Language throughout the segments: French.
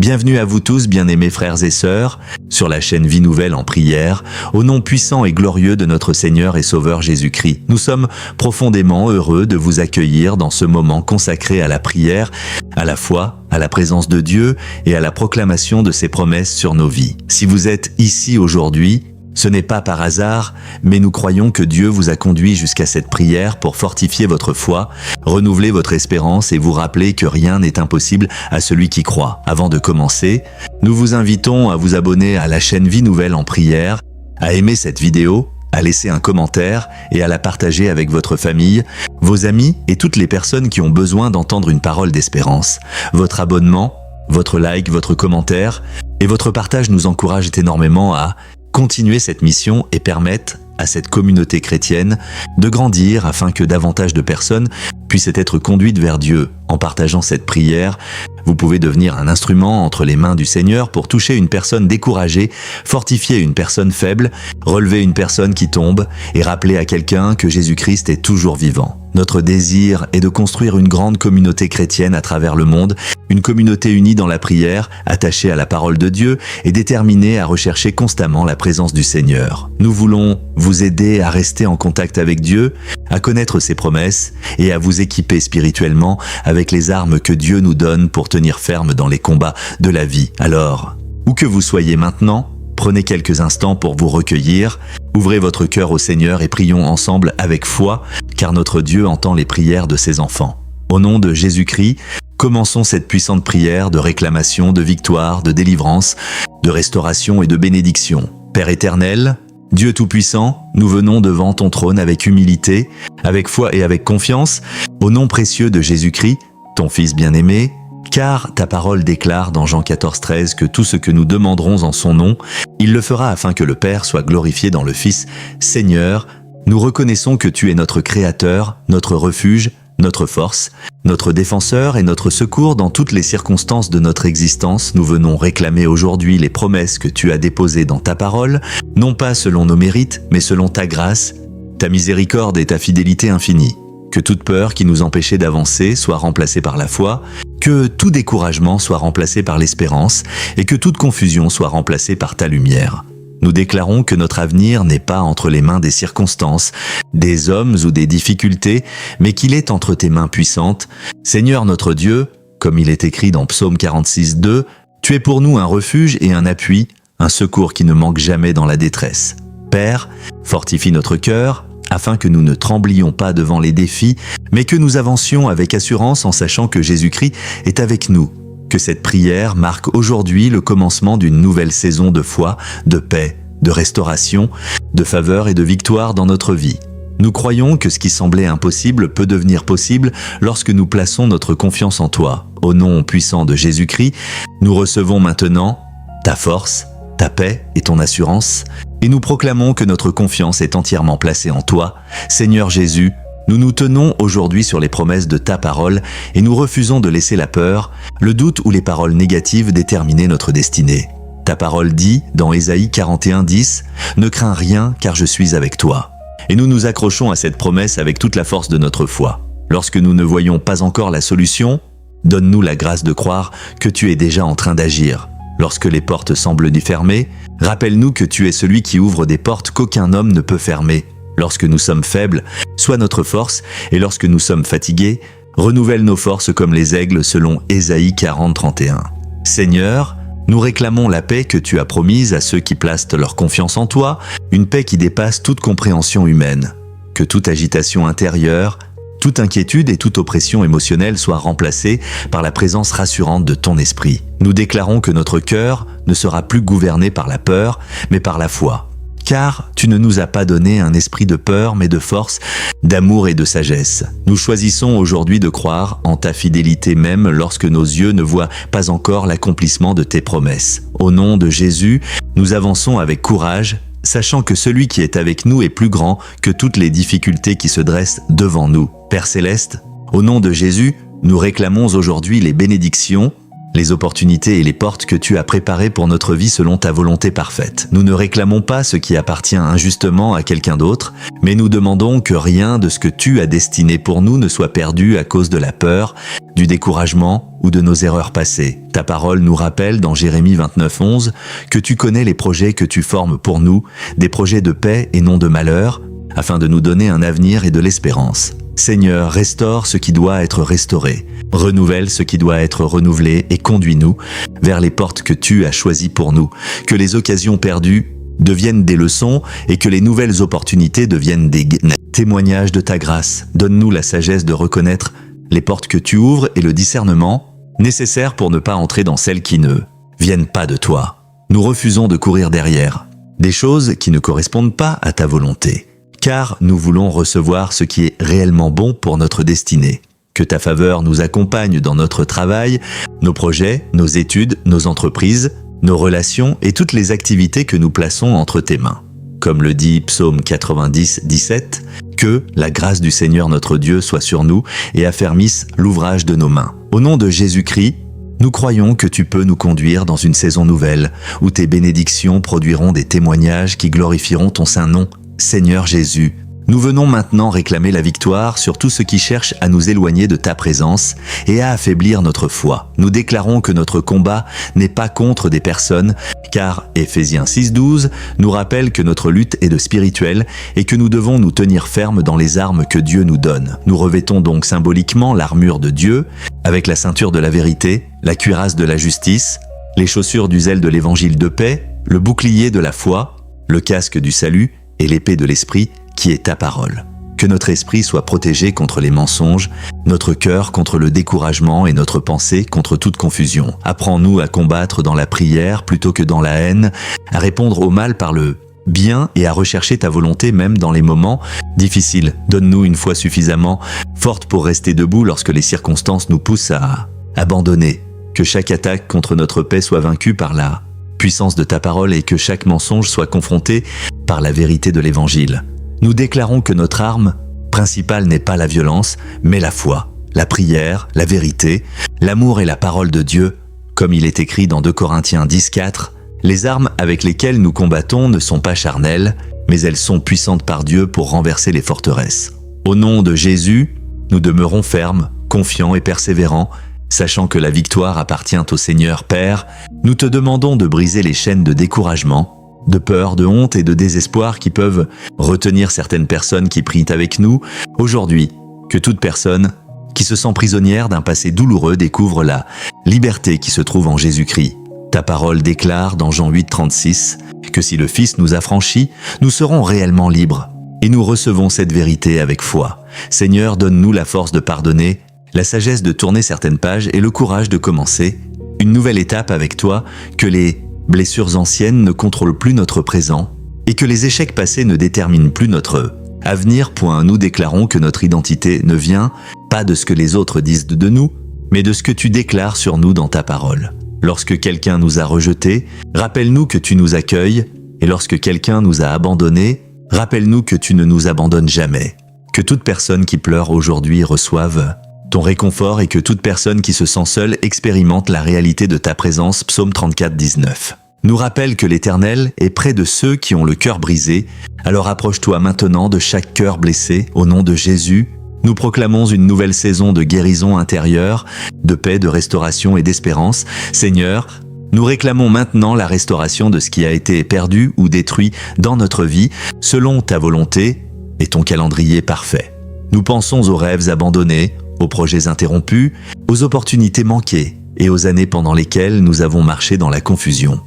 Bienvenue à vous tous, bien-aimés frères et sœurs, sur la chaîne Vie Nouvelle en prière, au nom puissant et glorieux de notre Seigneur et Sauveur Jésus-Christ. Nous sommes profondément heureux de vous accueillir dans ce moment consacré à la prière, à la foi, à la présence de Dieu et à la proclamation de ses promesses sur nos vies. Si vous êtes ici aujourd'hui, ce n'est pas par hasard, mais nous croyons que Dieu vous a conduit jusqu'à cette prière pour fortifier votre foi, renouveler votre espérance et vous rappeler que rien n'est impossible à celui qui croit. Avant de commencer, nous vous invitons à vous abonner à la chaîne Vie Nouvelle en prière, à aimer cette vidéo, à laisser un commentaire et à la partager avec votre famille, vos amis et toutes les personnes qui ont besoin d'entendre une parole d'espérance. Votre abonnement, votre like, votre commentaire et votre partage nous encouragent énormément à continuer cette mission et permettre à cette communauté chrétienne de grandir afin que davantage de personnes puissent être conduites vers Dieu. En partageant cette prière, vous pouvez devenir un instrument entre les mains du Seigneur pour toucher une personne découragée, fortifier une personne faible, relever une personne qui tombe et rappeler à quelqu'un que Jésus-Christ est toujours vivant. Notre désir est de construire une grande communauté chrétienne à travers le monde, une communauté unie dans la prière, attachée à la parole de Dieu et déterminée à rechercher constamment la présence du Seigneur. Nous voulons vous aider à rester en contact avec Dieu, à connaître ses promesses et à vous équiper spirituellement avec les armes que Dieu nous donne pour tenir ferme dans les combats de la vie. Alors, où que vous soyez maintenant, prenez quelques instants pour vous recueillir, ouvrez votre cœur au Seigneur et prions ensemble avec foi, car notre Dieu entend les prières de ses enfants. Au nom de Jésus-Christ, commençons cette puissante prière de réclamation, de victoire, de délivrance, de restauration et de bénédiction. Père éternel, Dieu Tout-Puissant, nous venons devant ton trône avec humilité, avec foi et avec confiance, au nom précieux de Jésus-Christ, ton Fils bien-aimé, car ta parole déclare dans Jean 14,13 que tout ce que nous demanderons en son nom, il le fera afin que le Père soit glorifié dans le Fils. Seigneur, nous reconnaissons que tu es notre Créateur, notre refuge, notre force, notre défenseur et notre secours dans toutes les circonstances de notre existence. Nous venons réclamer aujourd'hui les promesses que tu as déposées dans ta parole, non pas selon nos mérites, mais selon ta grâce, ta miséricorde et ta fidélité infinie. Que toute peur qui nous empêchait d'avancer soit remplacée par la foi, que tout découragement soit remplacé par l'espérance et que toute confusion soit remplacée par ta lumière. Nous déclarons que notre avenir n'est pas entre les mains des circonstances, des hommes ou des difficultés, mais qu'il est entre tes mains puissantes. Seigneur notre Dieu, comme il est écrit dans Psaume 46,2, tu es pour nous un refuge et un appui, un secours qui ne manque jamais dans la détresse. Père, fortifie notre cœur, afin que nous ne tremblions pas devant les défis, mais que nous avancions avec assurance en sachant que Jésus-Christ est avec nous. Que cette prière marque aujourd'hui le commencement d'une nouvelle saison de foi, de paix, de restauration, de faveur et de victoire dans notre vie. Nous croyons que ce qui semblait impossible peut devenir possible lorsque nous plaçons notre confiance en toi. Au nom puissant de Jésus-Christ, nous recevons maintenant ta force, ta paix et ton assurance, et nous proclamons que notre confiance est entièrement placée en toi. Seigneur Jésus, nous nous tenons aujourd'hui sur les promesses de ta parole et nous refusons de laisser la peur, le doute ou les paroles négatives déterminer notre destinée. Ta parole dit, dans Ésaïe 41,10, « Ne crains rien car je suis avec toi ». Et nous nous accrochons à cette promesse avec toute la force de notre foi. Lorsque nous ne voyons pas encore la solution, donne-nous la grâce de croire que tu es déjà en train d'agir. Lorsque les portes semblent fermées, rappelle-nous que tu es celui qui ouvre des portes qu'aucun homme ne peut fermer. Lorsque nous sommes faibles, sois notre force, et lorsque nous sommes fatigués, renouvelle nos forces comme les aigles selon Ésaïe 40,31. Seigneur, nous réclamons la paix que tu as promise à ceux qui placent leur confiance en toi, une paix qui dépasse toute compréhension humaine. Que toute agitation intérieure, toute inquiétude et toute oppression émotionnelle soient remplacées par la présence rassurante de ton esprit. Nous déclarons que notre cœur ne sera plus gouverné par la peur, mais par la foi. Car tu ne nous as pas donné un esprit de peur, mais de force, d'amour et de sagesse. Nous choisissons aujourd'hui de croire en ta fidélité même lorsque nos yeux ne voient pas encore l'accomplissement de tes promesses. Au nom de Jésus, nous avançons avec courage, sachant que celui qui est avec nous est plus grand que toutes les difficultés qui se dressent devant nous. Père Céleste, au nom de Jésus, nous réclamons aujourd'hui les bénédictions, les opportunités et les portes que tu as préparées pour notre vie selon ta volonté parfaite. Nous ne réclamons pas ce qui appartient injustement à quelqu'un d'autre, mais nous demandons que rien de ce que tu as destiné pour nous ne soit perdu à cause de la peur, du découragement ou de nos erreurs passées. Ta parole nous rappelle dans Jérémie 29:11 que tu connais les projets que tu formes pour nous, des projets de paix et non de malheur, afin de nous donner un avenir et de l'espérance. Seigneur, restaure ce qui doit être restauré, renouvelle ce qui doit être renouvelé et conduis-nous vers les portes que tu as choisies pour nous, que les occasions perdues deviennent des leçons et que les nouvelles opportunités deviennent des témoignages de ta grâce. Donne-nous la sagesse de reconnaître les portes que tu ouvres et le discernement nécessaire pour ne pas entrer dans celles qui ne viennent pas de toi. Nous refusons de courir derrière des choses qui ne correspondent pas à ta volonté, car nous voulons recevoir ce qui est réellement bon pour notre destinée. Que ta faveur nous accompagne dans notre travail, nos projets, nos études, nos entreprises, nos relations et toutes les activités que nous plaçons entre tes mains. Comme le dit Psaume 90:17, que la grâce du Seigneur notre Dieu soit sur nous et affermisse l'ouvrage de nos mains. Au nom de Jésus-Christ, nous croyons que tu peux nous conduire dans une saison nouvelle, où tes bénédictions produiront des témoignages qui glorifieront ton saint nom. Seigneur Jésus, nous venons maintenant réclamer la victoire sur tout ce qui cherche à nous éloigner de ta présence et à affaiblir notre foi. Nous déclarons que notre combat n'est pas contre des personnes, car Éphésiens 6:12 nous rappelle que notre lutte est de spirituel et que nous devons nous tenir fermes dans les armes que Dieu nous donne. Nous revêtons donc symboliquement l'armure de Dieu, avec la ceinture de la vérité, la cuirasse de la justice, les chaussures du zèle de l'évangile de paix, le bouclier de la foi, le casque du salut et l'épée de l'esprit, qui est ta parole. Que notre esprit soit protégé contre les mensonges, notre cœur contre le découragement et notre pensée contre toute confusion. Apprends-nous à combattre dans la prière plutôt que dans la haine, à répondre au mal par le bien et à rechercher ta volonté même dans les moments difficiles. Donne-nous une foi suffisamment forte pour rester debout lorsque les circonstances nous poussent à abandonner. Que chaque attaque contre notre paix soit vaincue par la puissance de ta parole et que chaque mensonge soit confronté par la vérité de l'Évangile. Nous déclarons que notre arme principale n'est pas la violence, mais la foi, la prière, la vérité, l'amour et la parole de Dieu. Comme il est écrit dans 2 Corinthiens 10:4, les armes avec lesquelles nous combattons ne sont pas charnelles, mais elles sont puissantes par Dieu pour renverser les forteresses. Au nom de Jésus, nous demeurons fermes, confiants et persévérants, sachant que la victoire appartient au Seigneur Père. Nous te demandons de briser les chaînes de découragement, de peur, de honte et de désespoir qui peuvent retenir certaines personnes qui prient avec nous. Aujourd'hui, que toute personne qui se sent prisonnière d'un passé douloureux découvre la liberté qui se trouve en Jésus-Christ. Ta parole déclare dans Jean 8:36 que si le Fils nous affranchit, nous serons réellement libres. Et nous recevons cette vérité avec foi. Seigneur, donne-nous la force de pardonner, la sagesse de tourner certaines pages et le courage de commencer une nouvelle étape avec toi, que les blessures anciennes ne contrôlent plus notre présent et que les échecs passés ne déterminent plus notre avenir. Nous déclarons que notre identité ne vient pas de ce que les autres disent de nous, mais de ce que tu déclares sur nous dans ta parole. Lorsque quelqu'un nous a rejetés, rappelle-nous que tu nous accueilles, et lorsque quelqu'un nous a abandonnés, rappelle-nous que tu ne nous abandonnes jamais. Que toute personne qui pleure aujourd'hui reçoive ton réconfort et que toute personne qui se sent seule expérimente la réalité de ta présence. Psaume 34:19. Nous rappelle que l'Éternel est près de ceux qui ont le cœur brisé, alors approche-toi maintenant de chaque cœur blessé. Au nom de Jésus, nous proclamons une nouvelle saison de guérison intérieure, de paix, de restauration et d'espérance. Seigneur, nous réclamons maintenant la restauration de ce qui a été perdu ou détruit dans notre vie, selon ta volonté et ton calendrier parfait. Nous pensons aux rêves abandonnés, aux projets interrompus, aux opportunités manquées et aux années pendant lesquelles nous avons marché dans la confusion.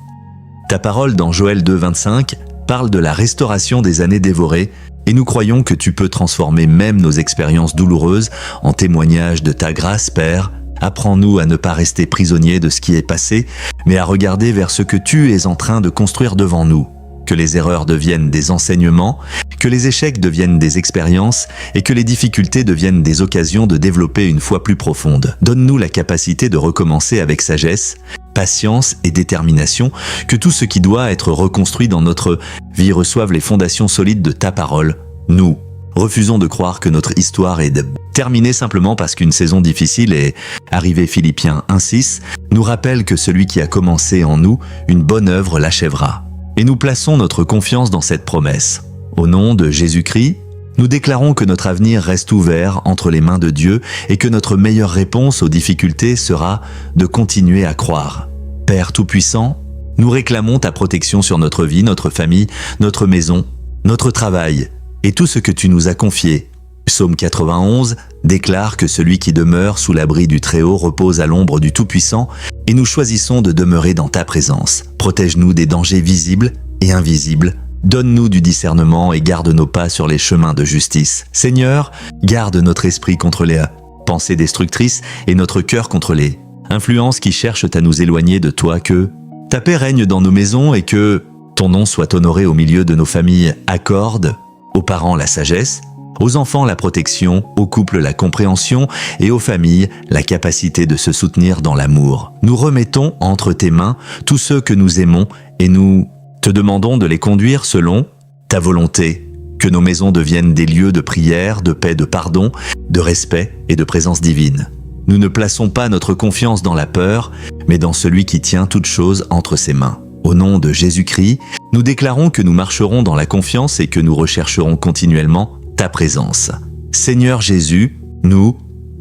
Ta parole dans Joël 2:25 parle de la restauration des années dévorées et nous croyons que tu peux transformer même nos expériences douloureuses en témoignages de ta grâce, Père. Apprends-nous à ne pas rester prisonniers de ce qui est passé, mais à regarder vers ce que tu es en train de construire devant nous. Que les erreurs deviennent des enseignements, que les échecs deviennent des expériences et que les difficultés deviennent des occasions de développer une foi plus profonde. Donne-nous la capacité de recommencer avec sagesse, patience et détermination, que tout ce qui doit être reconstruit dans notre vie reçoive les fondations solides de ta parole. Nous refusons de croire que notre histoire est terminée simplement parce qu'une saison difficile est arrivée. Philippiens 1:6 nous rappelle que celui qui a commencé en nous une bonne œuvre l'achèvera. Et nous plaçons notre confiance dans cette promesse. Au nom de Jésus-Christ, Nous déclarons que notre avenir reste ouvert entre les mains de Dieu et que notre meilleure réponse aux difficultés sera de continuer à croire. Père Tout-Puissant, nous réclamons ta protection sur notre vie, notre famille, notre maison, notre travail et tout ce que tu nous as confié. Psaume 91 déclare que celui qui demeure sous l'abri du Très-Haut repose à l'ombre du Tout-Puissant et nous choisissons de demeurer dans ta présence. Protège-nous des dangers visibles et invisibles. Donne-nous du discernement et garde nos pas sur les chemins de justice. Seigneur, garde notre esprit contre les pensées destructrices et notre cœur contre les influences qui cherchent à nous éloigner de toi. Que ta paix règne dans nos maisons et que ton nom soit honoré au milieu de nos familles. Accorde aux parents la sagesse, aux enfants la protection, aux couples la compréhension et aux familles la capacité de se soutenir dans l'amour. Nous remettons entre tes mains tous ceux que nous aimons et nous te demandons de les conduire selon ta volonté, que nos maisons deviennent des lieux de prière, de paix, de pardon, de respect et de présence divine. Nous ne plaçons pas notre confiance dans la peur, mais dans celui qui tient toutes choses entre ses mains. Au nom de Jésus-Christ, nous déclarons que nous marcherons dans la confiance et que nous rechercherons continuellement ta présence. Seigneur Jésus, nous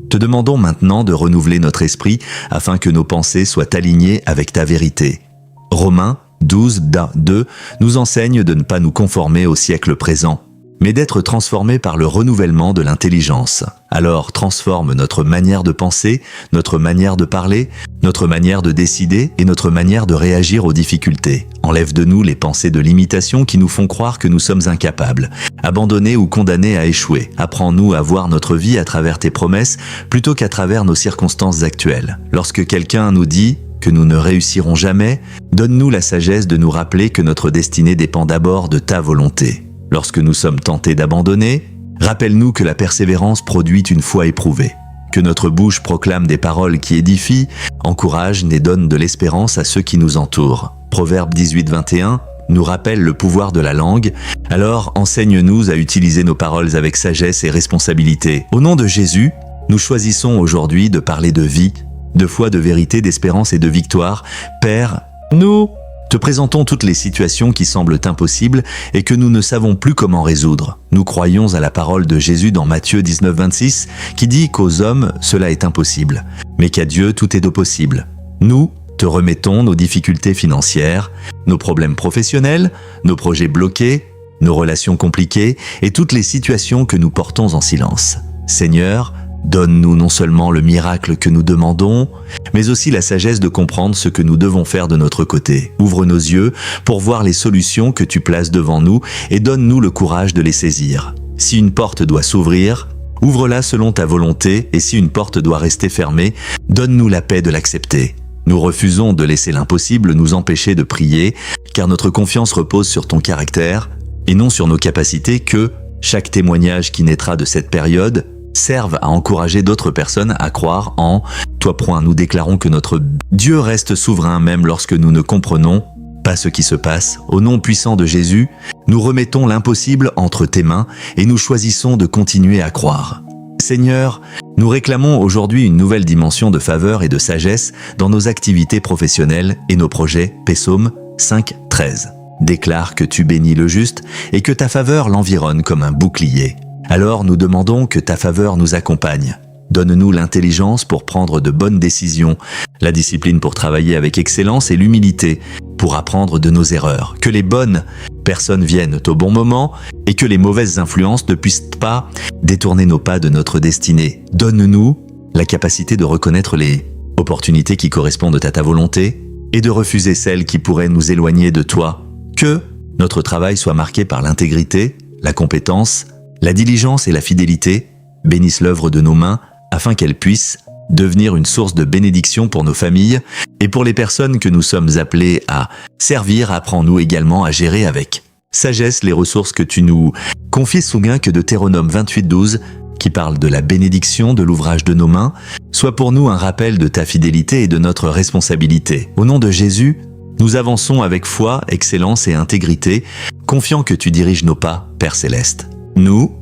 te demandons maintenant de renouveler notre esprit afin que nos pensées soient alignées avec ta vérité. Romains 12:2 nous enseigne de ne pas nous conformer au siècle présent, mais d'être transformés par le renouvellement de l'intelligence. Alors transforme notre manière de penser, notre manière de parler, notre manière de décider et notre manière de réagir aux difficultés. Enlève de nous les pensées de limitation qui nous font croire que nous sommes incapables, abandonnés ou condamnés à échouer. Apprends-nous à voir notre vie à travers tes promesses plutôt qu'à travers nos circonstances actuelles. Lorsque quelqu'un nous dit que nous ne réussirons jamais, donne-nous la sagesse de nous rappeler que notre destinée dépend d'abord de ta volonté. Lorsque nous sommes tentés d'abandonner, rappelle-nous que la persévérance produit une foi éprouvée, que notre bouche proclame des paroles qui édifient, encouragent et donnent de l'espérance à ceux qui nous entourent. Proverbe 18:21 nous rappelle le pouvoir de la langue, alors enseigne-nous à utiliser nos paroles avec sagesse et responsabilité. Au nom de Jésus, nous choisissons aujourd'hui de parler de vie, de foi, de vérité, d'espérance et de victoire. Père, nous te présentons toutes les situations qui semblent impossibles et que nous ne savons plus comment résoudre. Nous croyons à la parole de Jésus dans Matthieu 19:26 qui dit qu'aux hommes cela est impossible, mais qu'à Dieu tout est possible. Nous te remettons nos difficultés financières, nos problèmes professionnels, nos projets bloqués, nos relations compliquées et toutes les situations que nous portons en silence. Seigneur, donne-nous non seulement le miracle que nous demandons, mais aussi la sagesse de comprendre ce que nous devons faire de notre côté. Ouvre nos yeux pour voir les solutions que tu places devant nous et donne-nous le courage de les saisir. Si une porte doit s'ouvrir, ouvre-la selon ta volonté et si une porte doit rester fermée, donne-nous la paix de l'accepter. Nous refusons de laisser l'impossible nous empêcher de prier, car notre confiance repose sur ton caractère et non sur nos capacités. Que chaque témoignage qui naîtra de cette période serve à encourager d'autres personnes à croire en toi. Nous déclarons que notre Dieu reste souverain même lorsque nous ne comprenons pas ce qui se passe. Au nom puissant de Jésus, nous remettons l'impossible entre tes mains et nous choisissons de continuer à croire. Seigneur, nous réclamons aujourd'hui une nouvelle dimension de faveur et de sagesse dans nos activités professionnelles et nos projets. Psaume 5:13 déclare que tu bénis le juste et que ta faveur l'environne comme un bouclier. Alors nous demandons que ta faveur nous accompagne. Donne-nous l'intelligence pour prendre de bonnes décisions, la discipline pour travailler avec excellence et l'humilité pour apprendre de nos erreurs. Que les bonnes personnes viennent au bon moment et que les mauvaises influences ne puissent pas détourner nos pas de notre destinée. Donne-nous la capacité de reconnaître les opportunités qui correspondent à ta volonté et de refuser celles qui pourraient nous éloigner de toi. Que notre travail soit marqué par l'intégrité, la compétence, la diligence et la fidélité. Bénisse l'œuvre de nos mains afin qu'elle puisse devenir une source de bénédiction pour nos familles et pour les personnes que nous sommes appelés à servir. Apprends-nous également à gérer avec sagesse les ressources que tu nous confies. Souviens que Deutéronome 28:12, qui parle de la bénédiction de l'ouvrage de nos mains, soit pour nous un rappel de ta fidélité et de notre responsabilité. Au nom de Jésus, nous avançons avec foi, excellence et intégrité, confiant que tu diriges nos pas, Père Céleste. Nous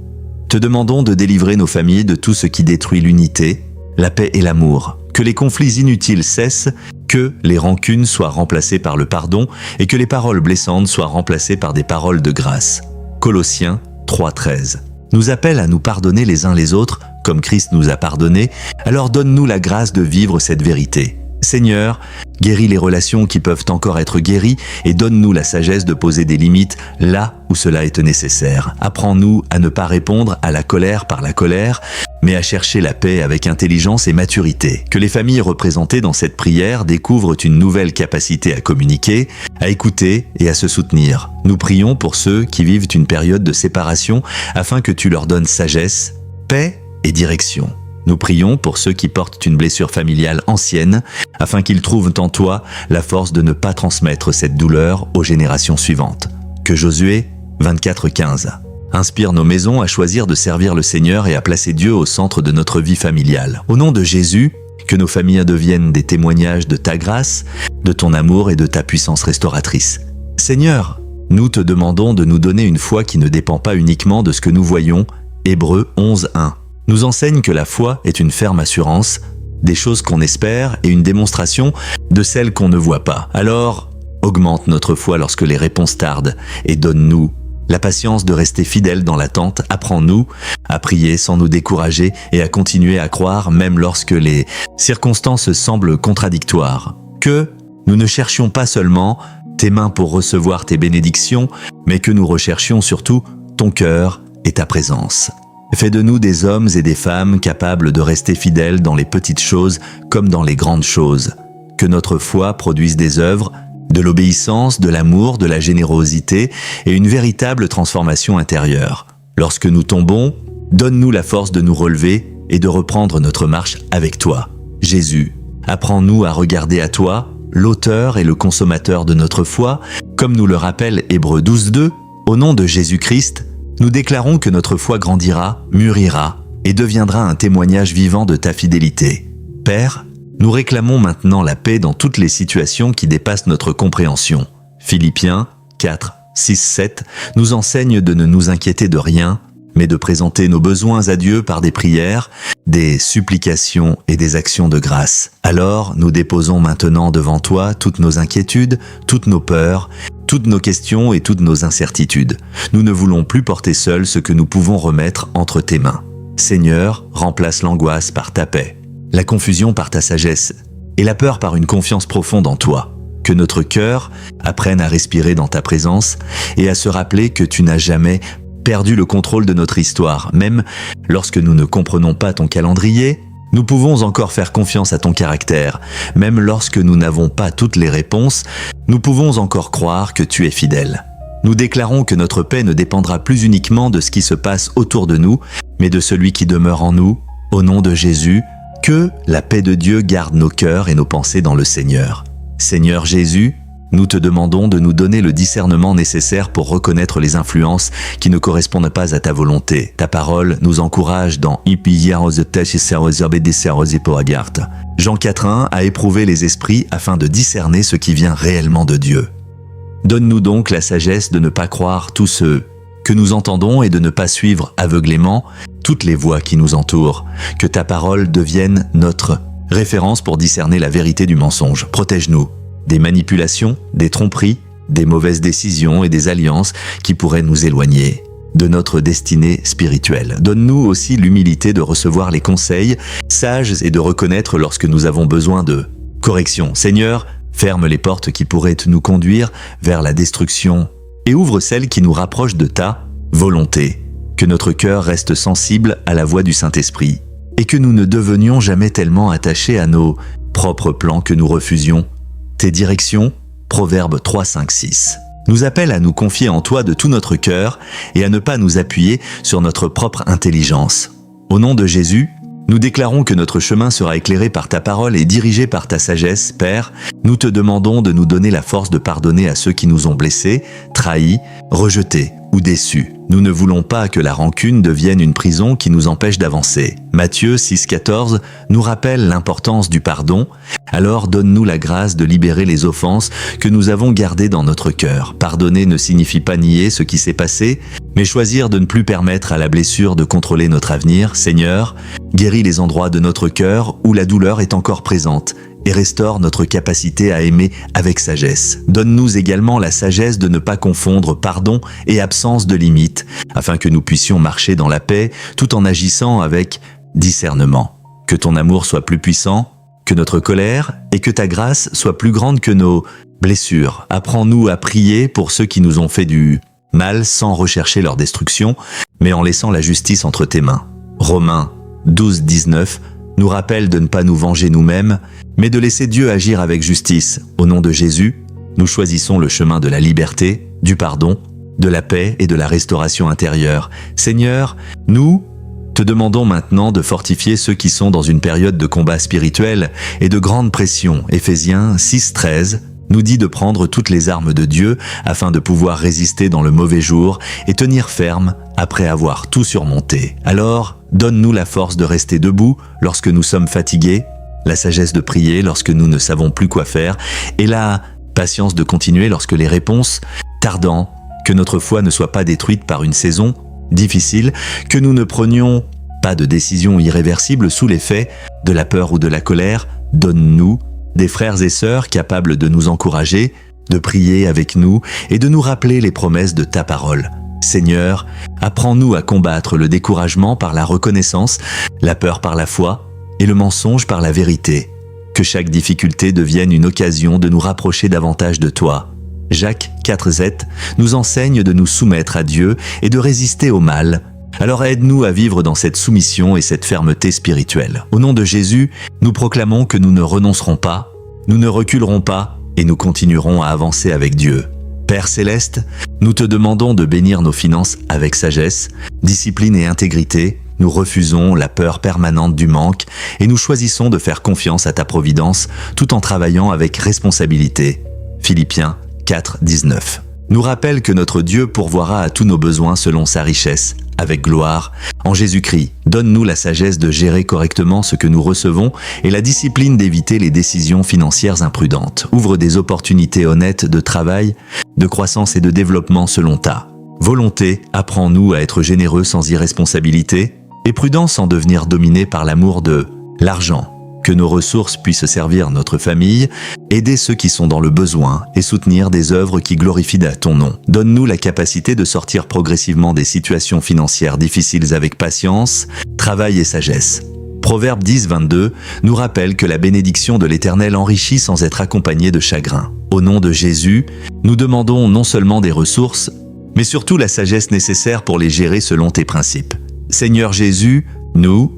te demandons de délivrer nos familles de tout ce qui détruit l'unité, la paix et l'amour. Que les conflits inutiles cessent, que les rancunes soient remplacées par le pardon et que les paroles blessantes soient remplacées par des paroles de grâce. Colossiens 3:13. nous appelle à nous pardonner les uns les autres, comme Christ nous a pardonnés, alors donne-nous la grâce de vivre cette vérité. Seigneur, guéris les relations qui peuvent encore être guéries et donne-nous la sagesse de poser des limites là où cela est nécessaire. Apprends-nous à ne pas répondre à la colère par la colère, mais à chercher la paix avec intelligence et maturité. Que les familles représentées dans cette prière découvrent une nouvelle capacité à communiquer, à écouter et à se soutenir. Nous prions pour ceux qui vivent une période de séparation afin que tu leur donnes sagesse, paix et direction. Nous prions pour ceux qui portent une blessure familiale ancienne, afin qu'ils trouvent en toi la force de ne pas transmettre cette douleur aux générations suivantes. Que Josué 24:15 inspire nos maisons à choisir de servir le Seigneur et à placer Dieu au centre de notre vie familiale. Au nom de Jésus, que nos familles deviennent des témoignages de ta grâce, de ton amour et de ta puissance restauratrice. Seigneur, nous te demandons de nous donner une foi qui ne dépend pas uniquement de ce que nous voyons. Hébreux 11:1 nous enseigne que la foi est une ferme assurance des choses qu'on espère et une démonstration de celles qu'on ne voit pas. Alors, augmente notre foi lorsque les réponses tardent et donne-nous la patience de rester fidèles dans l'attente. Apprends-nous à prier sans nous décourager et à continuer à croire même lorsque les circonstances semblent contradictoires. Que nous ne cherchions pas seulement tes mains pour recevoir tes bénédictions, mais que nous recherchions surtout ton cœur et ta présence. Fais de nous des hommes et des femmes capables de rester fidèles dans les petites choses comme dans les grandes choses. Que notre foi produise des œuvres, de l'obéissance, de l'amour, de la générosité et une véritable transformation intérieure. Lorsque nous tombons, donne-nous la force de nous relever et de reprendre notre marche avec toi. Jésus, apprends-nous à regarder à toi, l'auteur et le consommateur de notre foi, comme nous le rappelle Hébreux 12:2, au nom de Jésus-Christ, nous déclarons que notre foi grandira, mûrira et deviendra un témoignage vivant de ta fidélité. Père, nous réclamons maintenant la paix dans toutes les situations qui dépassent notre compréhension. Philippiens 4:6-7 nous enseigne de ne nous inquiéter de rien, mais de présenter nos besoins à Dieu par des prières, des supplications et des actions de grâce. Alors, nous déposons maintenant devant toi toutes nos inquiétudes, toutes nos peurs, toutes nos questions et toutes nos incertitudes. Nous ne voulons plus porter seuls ce que nous pouvons remettre entre tes mains. Seigneur, remplace l'angoisse par ta paix, la confusion par ta sagesse et la peur par une confiance profonde en toi. Que notre cœur apprenne à respirer dans ta présence et à se rappeler que tu n'as jamais perdu le contrôle de notre histoire. Même lorsque nous ne comprenons pas ton calendrier, nous pouvons encore faire confiance à ton caractère. Même lorsque nous n'avons pas toutes les réponses, nous pouvons encore croire que tu es fidèle. Nous déclarons que notre paix ne dépendra plus uniquement de ce qui se passe autour de nous, mais de celui qui demeure en nous. Au nom de Jésus, que la paix de Dieu garde nos cœurs et nos pensées dans le Seigneur. Seigneur Jésus, nous te demandons de nous donner le discernement nécessaire pour reconnaître les influences qui ne correspondent pas à ta volonté. Ta parole nous encourage dans Jean 4:1 à éprouver les esprits afin de discerner ce qui vient réellement de Dieu. Donne-nous donc la sagesse de ne pas croire tout ce que nous entendons et de ne pas suivre aveuglément toutes les voix qui nous entourent. Que ta parole devienne notre référence pour discerner la vérité du mensonge. Protège-nous des manipulations, des tromperies, des mauvaises décisions et des alliances qui pourraient nous éloigner de notre destinée spirituelle. Donne-nous aussi l'humilité de recevoir les conseils sages et de reconnaître lorsque nous avons besoin de correction. Seigneur, ferme les portes qui pourraient nous conduire vers la destruction et ouvre celles qui nous rapprochent de ta volonté. Que notre cœur reste sensible à la voix du Saint-Esprit et que nous ne devenions jamais tellement attachés à nos propres plans que nous refusions tes directions. Proverbe 3:5-6 nous appelle à nous confier en toi de tout notre cœur et à ne pas nous appuyer sur notre propre intelligence. Au nom de Jésus, nous déclarons que notre chemin sera éclairé par ta parole et dirigé par ta sagesse. Père, nous te demandons de nous donner la force de pardonner à ceux qui nous ont blessés, trahis, rejetés ou déçus. Nous ne voulons pas que la rancune devienne une prison qui nous empêche d'avancer. Matthieu 6:14 nous rappelle l'importance du pardon. Alors donne-nous la grâce de libérer les offenses que nous avons gardées dans notre cœur. Pardonner ne signifie pas nier ce qui s'est passé, mais choisir de ne plus permettre à la blessure de contrôler notre avenir. Seigneur, guéris les endroits de notre cœur où la douleur est encore présente et restaure notre capacité à aimer avec sagesse. Donne-nous également la sagesse de ne pas confondre pardon et absence de limites, afin que nous puissions marcher dans la paix tout en agissant avec discernement. Que ton amour soit plus puissant que notre colère et que ta grâce soit plus grande que nos blessures. Apprends-nous à prier pour ceux qui nous ont fait du mal sans rechercher leur destruction, mais en laissant la justice entre tes mains. Romains 12-19 nous rappelle de ne pas nous venger nous-mêmes, mais de laisser Dieu agir avec justice. Au nom de Jésus, nous choisissons le chemin de la liberté, du pardon, de la paix et de la restauration intérieure. Seigneur, nous te demandons maintenant de fortifier ceux qui sont dans une période de combat spirituel et de grande pression. Éphésiens 6-13 nous dit de prendre toutes les armes de Dieu afin de pouvoir résister dans le mauvais jour et tenir ferme après avoir tout surmonté. Alors, donne-nous la force de rester debout lorsque nous sommes fatigués, la sagesse de prier lorsque nous ne savons plus quoi faire et la patience de continuer lorsque les réponses tardent, que notre foi ne soit pas détruite par une saison difficile, que nous ne prenions pas de décisions irréversibles sous l'effet de la peur ou de la colère. Donne-nous des frères et sœurs capables de nous encourager, de prier avec nous et de nous rappeler les promesses de ta parole. Seigneur, apprends-nous à combattre le découragement par la reconnaissance, la peur par la foi et le mensonge par la vérité. Que chaque difficulté devienne une occasion de nous rapprocher davantage de toi. Jacques 4,7 nous enseigne de nous soumettre à Dieu et de résister au mal. Alors aide-nous à vivre dans cette soumission et cette fermeté spirituelle. Au nom de Jésus, nous proclamons que nous ne renoncerons pas, nous ne reculerons pas et nous continuerons à avancer avec Dieu. Père Céleste, nous te demandons de bénir nos finances avec sagesse, discipline et intégrité. Nous refusons la peur permanente du manque et nous choisissons de faire confiance à ta providence tout en travaillant avec responsabilité. Philippiens 4-19 nous rappelle que notre Dieu pourvoira à tous nos besoins selon sa richesse, avec gloire, en Jésus-Christ. Donne-nous la sagesse de gérer correctement ce que nous recevons et la discipline d'éviter les décisions financières imprudentes. Ouvre des opportunités honnêtes de travail, de croissance et de développement selon ta volonté. Apprends-nous à être généreux sans irresponsabilité et prudents sans devenir dominés par l'amour de l'argent. Que nos ressources puissent servir notre famille, aider ceux qui sont dans le besoin et soutenir des œuvres qui glorifient ton nom. Donne-nous la capacité de sortir progressivement des situations financières difficiles avec patience, travail et sagesse. Proverbe 10-22 nous rappelle que la bénédiction de l'Éternel enrichit sans être accompagnée de chagrin. Au nom de Jésus, nous demandons non seulement des ressources, mais surtout la sagesse nécessaire pour les gérer selon tes principes. Seigneur Jésus, nous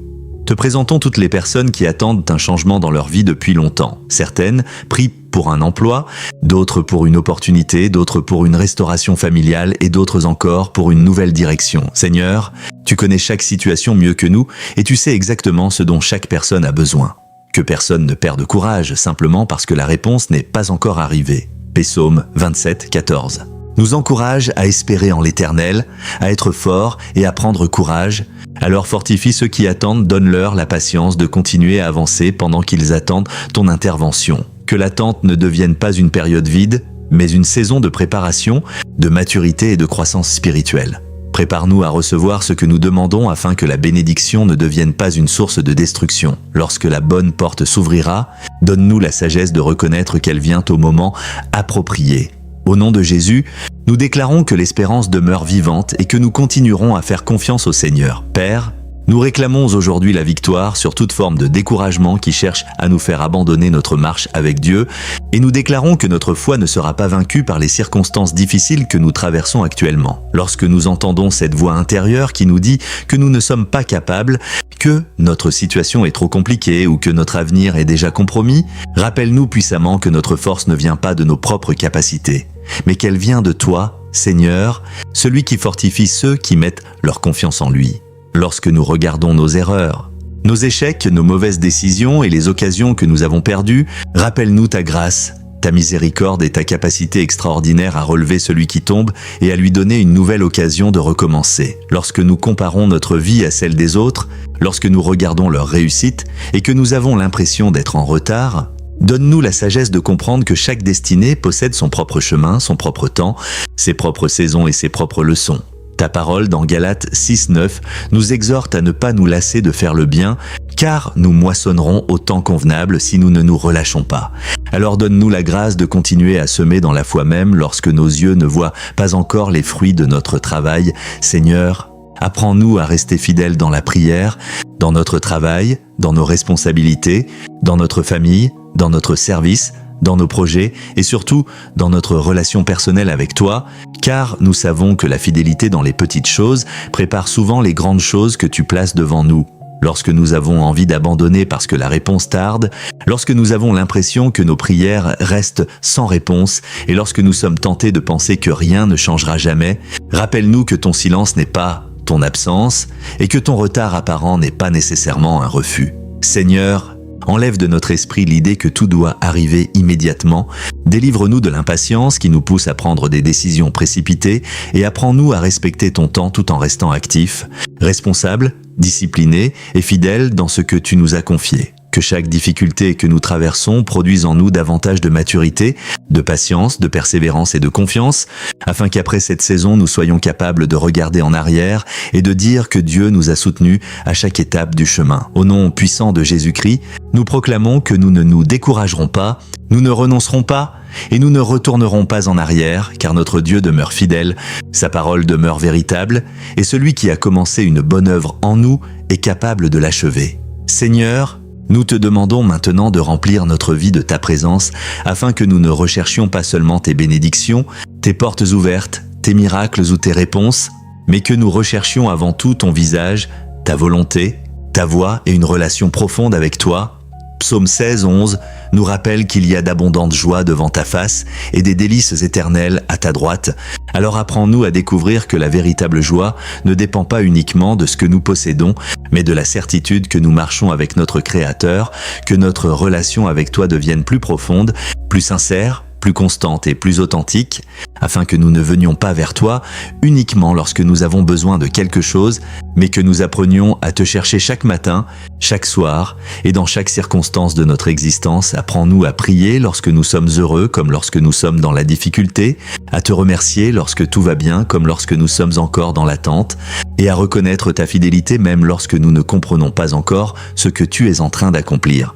te présentons toutes les personnes qui attendent un changement dans leur vie depuis longtemps. Certaines prient pour un emploi, d'autres pour une opportunité, d'autres pour une restauration familiale et d'autres encore pour une nouvelle direction. Seigneur, tu connais chaque situation mieux que nous et tu sais exactement ce dont chaque personne a besoin. Que personne ne perde courage simplement parce que la réponse n'est pas encore arrivée. Psaume 27-14 nous encourage à espérer en l'Éternel, à être fort et à prendre courage. Alors fortifie ceux qui attendent, donne-leur la patience de continuer à avancer pendant qu'ils attendent ton intervention. Que l'attente ne devienne pas une période vide, mais une saison de préparation, de maturité et de croissance spirituelle. Prépare-nous à recevoir ce que nous demandons afin que la bénédiction ne devienne pas une source de destruction. Lorsque la bonne porte s'ouvrira, donne-nous la sagesse de reconnaître qu'elle vient au moment approprié. Au nom de Jésus, nous déclarons que l'espérance demeure vivante et que nous continuerons à faire confiance au Seigneur. Père, nous réclamons aujourd'hui la victoire sur toute forme de découragement qui cherche à nous faire abandonner notre marche avec Dieu et nous déclarons que notre foi ne sera pas vaincue par les circonstances difficiles que nous traversons actuellement. Lorsque nous entendons cette voix intérieure qui nous dit que nous ne sommes pas capables, que notre situation est trop compliquée ou que notre avenir est déjà compromis, rappelle-nous puissamment que notre force ne vient pas de nos propres capacités, mais qu'elle vient de toi, Seigneur, celui qui fortifie ceux qui mettent leur confiance en lui. Lorsque nous regardons nos erreurs, nos échecs, nos mauvaises décisions et les occasions que nous avons perdues, rappelle-nous ta grâce, ta miséricorde et ta capacité extraordinaire à relever celui qui tombe et à lui donner une nouvelle occasion de recommencer. Lorsque nous comparons notre vie à celle des autres, lorsque nous regardons leur réussite et que nous avons l'impression d'être en retard, donne-nous la sagesse de comprendre que chaque destinée possède son propre chemin, son propre temps, ses propres saisons et ses propres leçons. Ta parole dans Galates 6-9 nous exhorte à ne pas nous lasser de faire le bien, car nous moissonnerons au temps convenable si nous ne nous relâchons pas. Alors donne-nous la grâce de continuer à semer dans la foi même lorsque nos yeux ne voient pas encore les fruits de notre travail. Seigneur, apprends-nous à rester fidèles dans la prière, dans notre travail, dans nos responsabilités, dans notre famille, dans notre service, dans nos projets et surtout dans notre relation personnelle avec toi, car nous savons que la fidélité dans les petites choses prépare souvent les grandes choses que tu places devant nous. Lorsque nous avons envie d'abandonner parce que la réponse tarde, lorsque nous avons l'impression que nos prières restent sans réponse et lorsque nous sommes tentés de penser que rien ne changera jamais, rappelle-nous que ton silence n'est pas ton absence et que ton retard apparent n'est pas nécessairement un refus. Seigneur, enlève de notre esprit l'idée que tout doit arriver immédiatement, délivre-nous de l'impatience qui nous pousse à prendre des décisions précipitées et apprends-nous à respecter ton temps tout en restant actif, responsable, discipliné et fidèle dans ce que tu nous as confié. Que chaque difficulté que nous traversons produise en nous davantage de maturité, de patience, de persévérance et de confiance, afin qu'après cette saison nous soyons capables de regarder en arrière et de dire que Dieu nous a soutenus à chaque étape du chemin. Au nom puissant de Jésus-Christ, nous proclamons que nous ne nous découragerons pas, nous ne renoncerons pas et nous ne retournerons pas en arrière, car notre Dieu demeure fidèle, sa parole demeure véritable, et celui qui a commencé une bonne œuvre en nous est capable de l'achever. Seigneur, nous te demandons maintenant de remplir notre vie de ta présence, afin que nous ne recherchions pas seulement tes bénédictions, tes portes ouvertes, tes miracles ou tes réponses, mais que nous recherchions avant tout ton visage, ta volonté, ta voix et une relation profonde avec toi. Psaume 16, 11 nous rappelle qu'il y a d'abondantes joies devant ta face et des délices éternelles à ta droite. Alors apprends-nous à découvrir que la véritable joie ne dépend pas uniquement de ce que nous possédons, mais de la certitude que nous marchons avec notre Créateur, que notre relation avec toi devienne plus profonde, plus sincère, plus constante et plus authentique, afin que nous ne venions pas vers toi uniquement lorsque nous avons besoin de quelque chose, mais que nous apprenions à te chercher chaque matin, chaque soir et dans chaque circonstance de notre existence. Apprends-nous à prier lorsque nous sommes heureux comme lorsque nous sommes dans la difficulté, à te remercier lorsque tout va bien comme lorsque nous sommes encore dans l'attente, et à reconnaître ta fidélité même lorsque nous ne comprenons pas encore ce que tu es en train d'accomplir.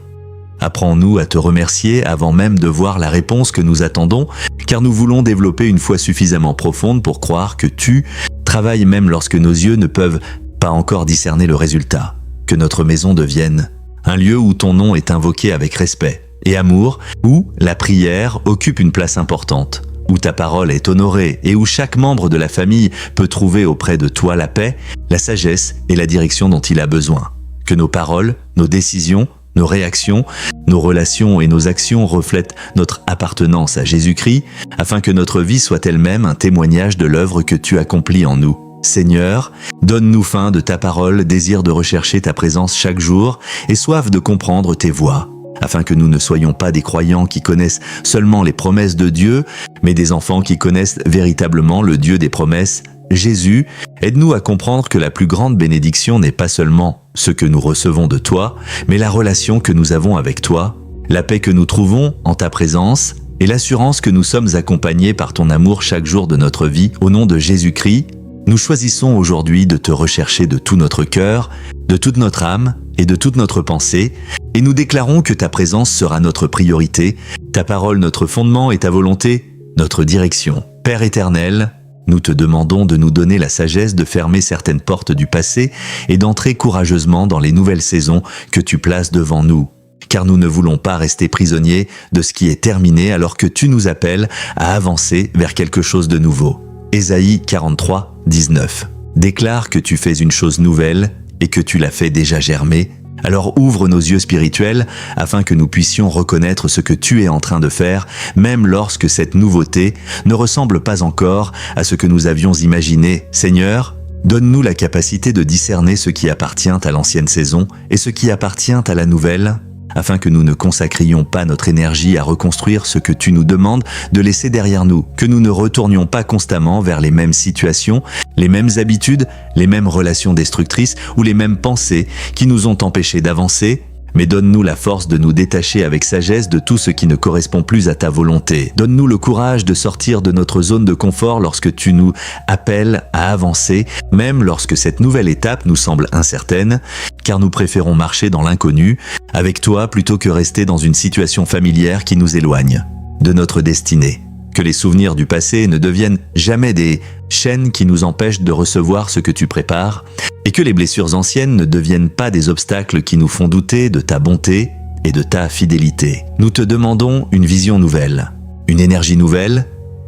Apprends-nous à te remercier avant même de voir la réponse que nous attendons, car nous voulons développer une foi suffisamment profonde pour croire que tu travailles même lorsque nos yeux ne peuvent pas encore discerner le résultat. Que notre maison devienne un lieu où ton nom est invoqué avec respect et amour, où la prière occupe une place importante, où ta parole est honorée et où chaque membre de la famille peut trouver auprès de toi la paix, la sagesse et la direction dont il a besoin. Que nos paroles, nos décisions, nos réactions, nos relations et nos actions reflètent notre appartenance à Jésus-Christ, afin que notre vie soit elle-même un témoignage de l'œuvre que tu accomplis en nous. Seigneur, donne-nous faim de ta parole, désir de rechercher ta présence chaque jour et soif de comprendre tes voies, afin que nous ne soyons pas des croyants qui connaissent seulement les promesses de Dieu, mais des enfants qui connaissent véritablement le Dieu des promesses. Jésus, aide-nous à comprendre que la plus grande bénédiction n'est pas seulement ce que nous recevons de toi, mais la relation que nous avons avec toi, la paix que nous trouvons en ta présence et l'assurance que nous sommes accompagnés par ton amour chaque jour de notre vie. Au nom de Jésus-Christ, nous choisissons aujourd'hui de te rechercher de tout notre cœur, de toute notre âme et de toute notre pensée, et nous déclarons que ta présence sera notre priorité, ta parole notre fondement et ta volonté notre direction. Père éternel, nous te demandons de nous donner la sagesse de fermer certaines portes du passé et d'entrer courageusement dans les nouvelles saisons que tu places devant nous. Car nous ne voulons pas rester prisonniers de ce qui est terminé alors que tu nous appelles à avancer vers quelque chose de nouveau. Ésaïe 43, 19 déclare que tu fais une chose nouvelle et que tu l'as fait déjà germer. Alors ouvre nos yeux spirituels afin que nous puissions reconnaître ce que tu es en train de faire, même lorsque cette nouveauté ne ressemble pas encore à ce que nous avions imaginé. Seigneur, donne-nous la capacité de discerner ce qui appartient à l'ancienne saison et ce qui appartient à la nouvelle, afin que nous ne consacrions pas notre énergie à reconstruire ce que tu nous demandes de laisser derrière nous, que nous ne retournions pas constamment vers les mêmes situations, les mêmes habitudes, les mêmes relations destructrices ou les mêmes pensées qui nous ont empêchés d'avancer, Mais donne-nous la force de nous détacher avec sagesse de tout ce qui ne correspond plus à ta volonté. Donne-nous le courage de sortir de notre zone de confort lorsque tu nous appelles à avancer, même lorsque cette nouvelle étape nous semble incertaine, car nous préférons marcher dans l'inconnu, avec toi plutôt que rester dans une situation familière qui nous éloigne de notre destinée. Que les souvenirs du passé ne deviennent jamais des chaînes qui nous empêchent de recevoir ce que tu prépares, et que les blessures anciennes ne deviennent pas des obstacles qui nous font douter de ta bonté et de ta fidélité. Nous te demandons une vision nouvelle, une énergie nouvelle,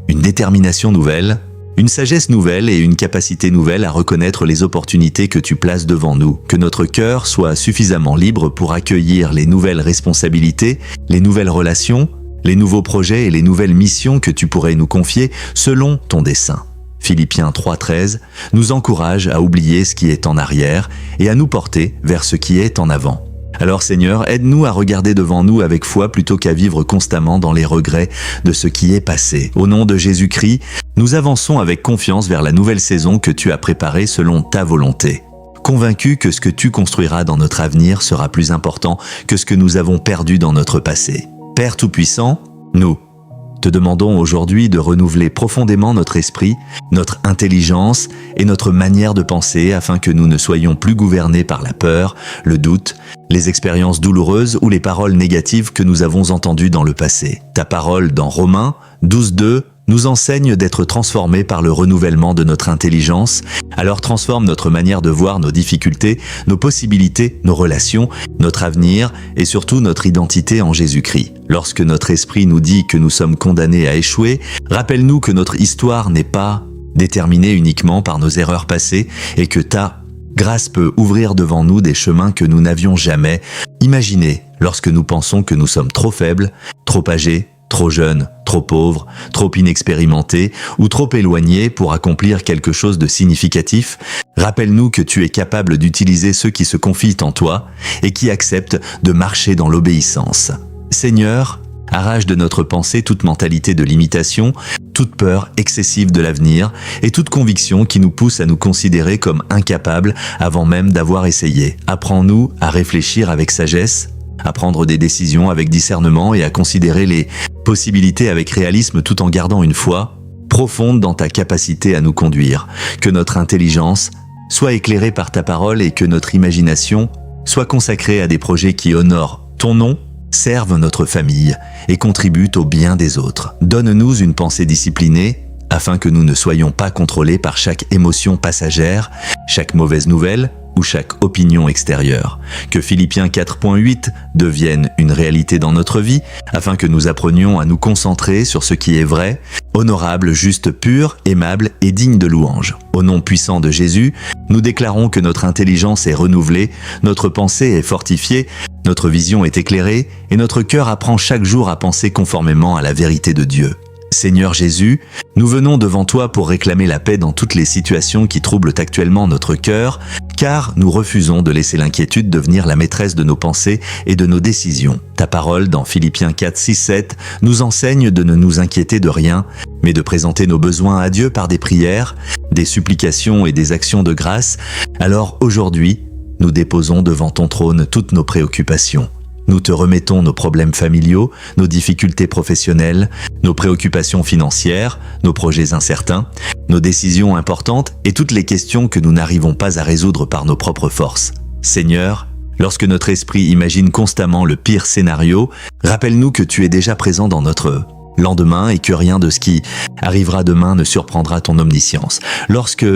une détermination nouvelle, une sagesse nouvelle et une capacité nouvelle à reconnaître les opportunités que tu places devant nous. Que notre cœur soit suffisamment libre pour accueillir les nouvelles responsabilités, les nouvelles relations, les nouveaux projets et les nouvelles missions que tu pourrais nous confier selon ton dessein. Philippiens 3,13 nous encourage à oublier ce qui est en arrière et à nous porter vers ce qui est en avant. Alors Seigneur, aide-nous à regarder devant nous avec foi plutôt qu'à vivre constamment dans les regrets de ce qui est passé. Au nom de Jésus-Christ, nous avançons avec confiance vers la nouvelle saison que tu as préparée selon ta volonté. Convaincus que ce que tu construiras dans notre avenir sera plus important que ce que nous avons perdu dans notre passé. Père Tout-Puissant, nous te demandons aujourd'hui de renouveler profondément notre esprit, notre intelligence et notre manière de penser afin que nous ne soyons plus gouvernés par la peur, le doute, les expériences douloureuses ou les paroles négatives que nous avons entendues dans le passé. Ta parole dans Romains 12:2 nous enseigne d'être transformés par le renouvellement de notre intelligence, alors transforme notre manière de voir nos difficultés, nos possibilités, nos relations, notre avenir et surtout notre identité en Jésus-Christ. Lorsque notre esprit nous dit que nous sommes condamnés à échouer, rappelle-nous que notre histoire n'est pas déterminée uniquement par nos erreurs passées et que ta grâce peut ouvrir devant nous des chemins que nous n'avions jamais imaginés lorsque nous pensons que nous sommes trop faibles, trop âgés, trop jeunes, trop pauvres, trop inexpérimentés ou trop éloignés pour accomplir quelque chose de significatif. Rappelle-nous que tu es capable d'utiliser ceux qui se confient en toi et qui acceptent de marcher dans l'obéissance. Seigneur, arrache de notre pensée toute mentalité de limitation, toute peur excessive de l'avenir et toute conviction qui nous pousse à nous considérer comme incapables avant même d'avoir essayé. Apprends-nous à réfléchir avec sagesse, à prendre des décisions avec discernement et à considérer les possibilités avec réalisme tout en gardant une foi profonde dans ta capacité à nous conduire. Que notre intelligence soit éclairée par ta parole et que notre imagination soit consacrée à des projets qui honorent ton nom, servent notre famille et contribuent au bien des autres. Donne-nous une pensée disciplinée afin que nous ne soyons pas contrôlés par chaque émotion passagère, chaque mauvaise nouvelle ou chaque opinion extérieure. Que Philippiens 4.8 devienne une réalité dans notre vie, afin que nous apprenions à nous concentrer sur ce qui est vrai, honorable, juste, pur, aimable et digne de louange. Au nom puissant de Jésus, nous déclarons que notre intelligence est renouvelée, notre pensée est fortifiée, notre vision est éclairée et notre cœur apprend chaque jour à penser conformément à la vérité de Dieu. Seigneur Jésus, nous venons devant toi pour réclamer la paix dans toutes les situations qui troublent actuellement notre cœur, car nous refusons de laisser l'inquiétude devenir la maîtresse de nos pensées et de nos décisions. Ta parole dans Philippiens 4, 6, 7 nous enseigne de ne nous inquiéter de rien, mais de présenter nos besoins à Dieu par des prières, des supplications et des actions de grâce. Alors aujourd'hui, nous déposons devant ton trône toutes nos préoccupations. Nous te remettons nos problèmes familiaux, nos difficultés professionnelles, nos préoccupations financières, nos projets incertains, nos décisions importantes et toutes les questions que nous n'arrivons pas à résoudre par nos propres forces. Seigneur, lorsque notre esprit imagine constamment le pire scénario, rappelle-nous que tu es déjà présent dans notre lendemain et que rien de ce qui arrivera demain ne surprendra ton omniscience. Lorsque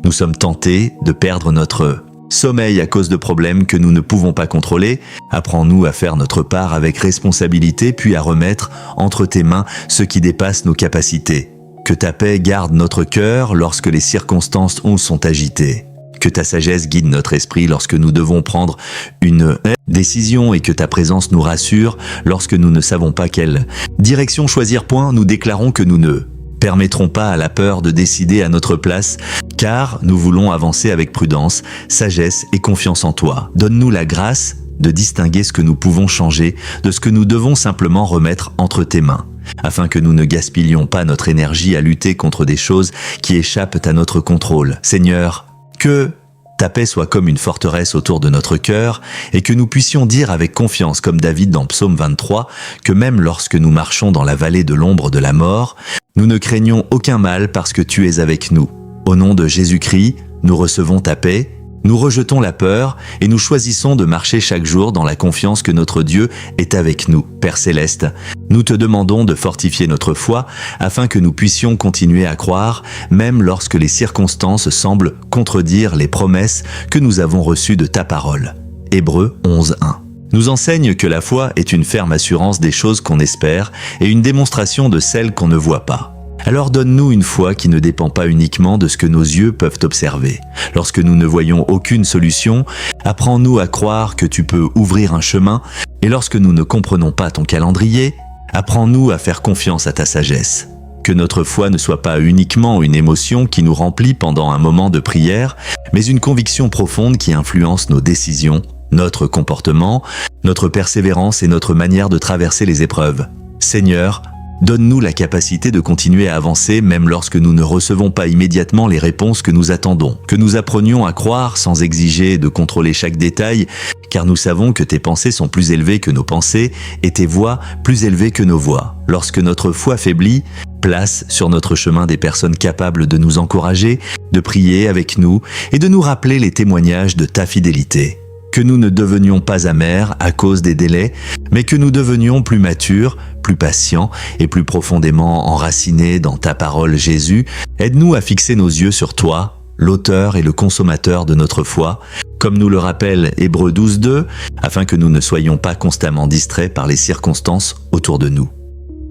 nous sommes tentés de perdre notre sommeil à cause de problèmes que nous ne pouvons pas contrôler, apprends-nous à faire notre part avec responsabilité puis à remettre entre tes mains ce qui dépasse nos capacités. Que ta paix garde notre cœur lorsque les circonstances sont agitées. Que ta sagesse guide notre esprit lorsque nous devons prendre une décision et que ta présence nous rassure lorsque nous ne savons pas quelle direction choisir. Nous déclarons que nous ne permettrons pas à la peur de décider à notre place, car nous voulons avancer avec prudence, sagesse et confiance en toi. Donne-nous la grâce de distinguer ce que nous pouvons changer de ce que nous devons simplement remettre entre tes mains, afin que nous ne gaspillions pas notre énergie à lutter contre des choses qui échappent à notre contrôle. Seigneur, que ta paix soit comme une forteresse autour de notre cœur et que nous puissions dire avec confiance comme David dans Psaume 23 que même lorsque nous marchons dans la vallée de l'ombre de la mort, nous ne craignons aucun mal parce que tu es avec nous. Au nom de Jésus-Christ, nous recevons ta paix, nous rejetons la peur et nous choisissons de marcher chaque jour dans la confiance que notre Dieu est avec nous. Père Céleste, nous te demandons de fortifier notre foi afin que nous puissions continuer à croire, même lorsque les circonstances semblent contredire les promesses que nous avons reçues de ta parole. Hébreux 11:1 nous enseigne que la foi est une ferme assurance des choses qu'on espère et une démonstration de celles qu'on ne voit pas. Alors donne-nous une foi qui ne dépend pas uniquement de ce que nos yeux peuvent observer. Lorsque nous ne voyons aucune solution, apprends-nous à croire que tu peux ouvrir un chemin, et lorsque nous ne comprenons pas ton calendrier, apprends-nous à faire confiance à ta sagesse. Que notre foi ne soit pas uniquement une émotion qui nous remplit pendant un moment de prière, mais une conviction profonde qui influence nos décisions, notre comportement, notre persévérance et notre manière de traverser les épreuves. Seigneur, donne-nous la capacité de continuer à avancer même lorsque nous ne recevons pas immédiatement les réponses que nous attendons. Que nous apprenions à croire sans exiger de contrôler chaque détail, car nous savons que tes pensées sont plus élevées que nos pensées et tes voies plus élevées que nos voies. Lorsque notre foi faiblit, place sur notre chemin des personnes capables de nous encourager, de prier avec nous et de nous rappeler les témoignages de ta fidélité. Que nous ne devenions pas amers à cause des délais, mais que nous devenions plus matures, plus patients et plus profondément enracinés dans ta parole, Jésus. Aide-nous à fixer nos yeux sur toi, l'auteur et le consommateur de notre foi, comme nous le rappelle Hébreux 12:2, afin que nous ne soyons pas constamment distraits par les circonstances autour de nous.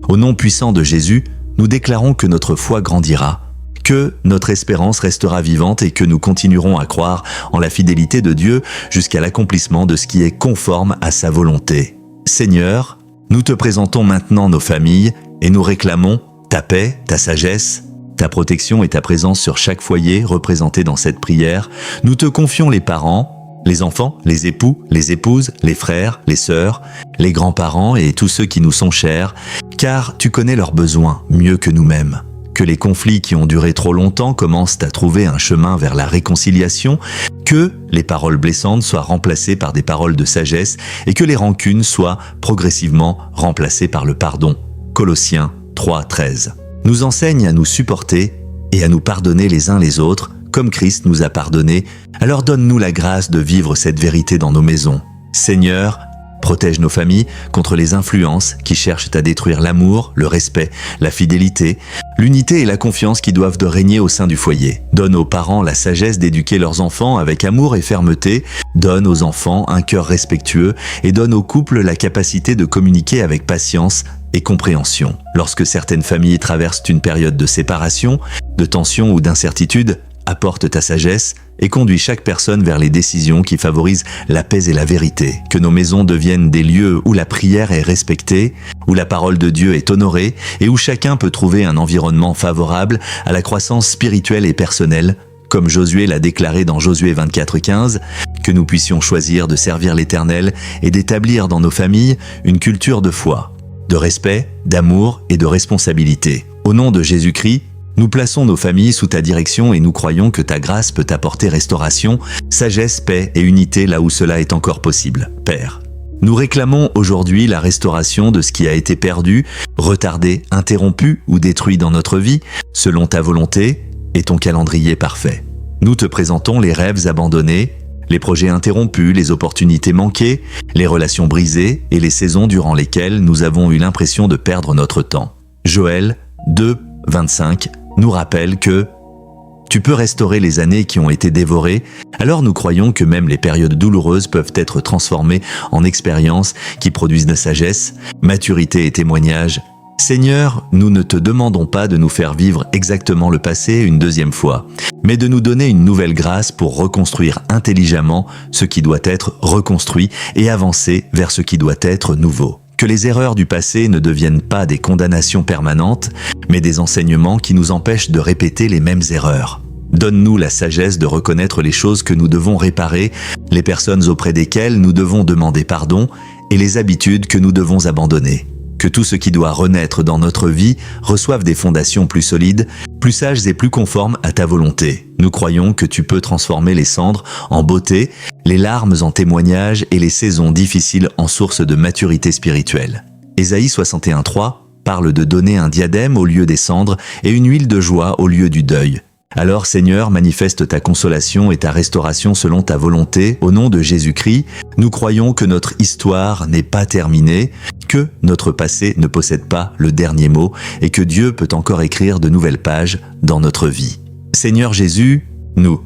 Au nom puissant de Jésus, nous déclarons que notre foi grandira, que notre espérance restera vivante et que nous continuerons à croire en la fidélité de Dieu jusqu'à l'accomplissement de ce qui est conforme à sa volonté. Seigneur, nous te présentons maintenant nos familles et nous réclamons ta paix, ta sagesse, ta protection et ta présence sur chaque foyer représenté dans cette prière. Nous te confions les parents, les enfants, les époux, les épouses, les frères, les sœurs, les grands-parents et tous ceux qui nous sont chers, car tu connais leurs besoins mieux que nous-mêmes. Que les conflits qui ont duré trop longtemps commencent à trouver un chemin vers la réconciliation, que les paroles blessantes soient remplacées par des paroles de sagesse et que les rancunes soient progressivement remplacées par le pardon. Colossiens 3:13 nous enseigne à nous supporter et à nous pardonner les uns les autres, comme Christ nous a pardonné. Alors donne-nous la grâce de vivre cette vérité dans nos maisons. Seigneur, protège nos familles contre les influences qui cherchent à détruire l'amour, le respect, la fidélité, l'unité et la confiance qui doivent de régner au sein du foyer. Donne aux parents la sagesse d'éduquer leurs enfants avec amour et fermeté. Donne aux enfants un cœur respectueux et donne aux couples la capacité de communiquer avec patience et compréhension. Lorsque certaines familles traversent une période de séparation, de tension ou d'incertitude, apporte ta sagesse et conduis chaque personne vers les décisions qui favorisent la paix et la vérité. Que nos maisons deviennent des lieux où la prière est respectée, où la parole de Dieu est honorée et où chacun peut trouver un environnement favorable à la croissance spirituelle et personnelle, comme Josué l'a déclaré dans Josué 24:15, que nous puissions choisir de servir l'Éternel et d'établir dans nos familles une culture de foi, de respect, d'amour et de responsabilité. Au nom de Jésus-Christ, nous plaçons nos familles sous ta direction et nous croyons que ta grâce peut apporter restauration, sagesse, paix et unité là où cela est encore possible. Père, nous réclamons aujourd'hui la restauration de ce qui a été perdu, retardé, interrompu ou détruit dans notre vie, selon ta volonté et ton calendrier parfait. Nous te présentons les rêves abandonnés, les projets interrompus, les opportunités manquées, les relations brisées et les saisons durant lesquelles nous avons eu l'impression de perdre notre temps. Joël 2:25 nous rappelle que tu peux restaurer les années qui ont été dévorées, alors nous croyons que même les périodes douloureuses peuvent être transformées en expériences qui produisent de sagesse, maturité et témoignage. Seigneur, nous ne te demandons pas de nous faire vivre exactement le passé une deuxième fois, mais de nous donner une nouvelle grâce pour reconstruire intelligemment ce qui doit être reconstruit et avancer vers ce qui doit être nouveau. Que les erreurs du passé ne deviennent pas des condamnations permanentes, mais des enseignements qui nous empêchent de répéter les mêmes erreurs. Donne-nous la sagesse de reconnaître les choses que nous devons réparer, les personnes auprès desquelles nous devons demander pardon et les habitudes que nous devons abandonner. Que tout ce qui doit renaître dans notre vie reçoive des fondations plus solides, plus sages et plus conformes à ta volonté. Nous croyons que tu peux transformer les cendres en beauté, les larmes en témoignages et les saisons difficiles en source de maturité spirituelle. Ésaïe 61:3 parle de donner un diadème au lieu des cendres et une huile de joie au lieu du deuil. Alors Seigneur, manifeste ta consolation et ta restauration selon ta volonté. Au nom de Jésus-Christ, nous croyons que notre histoire n'est pas terminée, que notre passé ne possède pas le dernier mot et que Dieu peut encore écrire de nouvelles pages dans notre vie. Seigneur Jésus, nous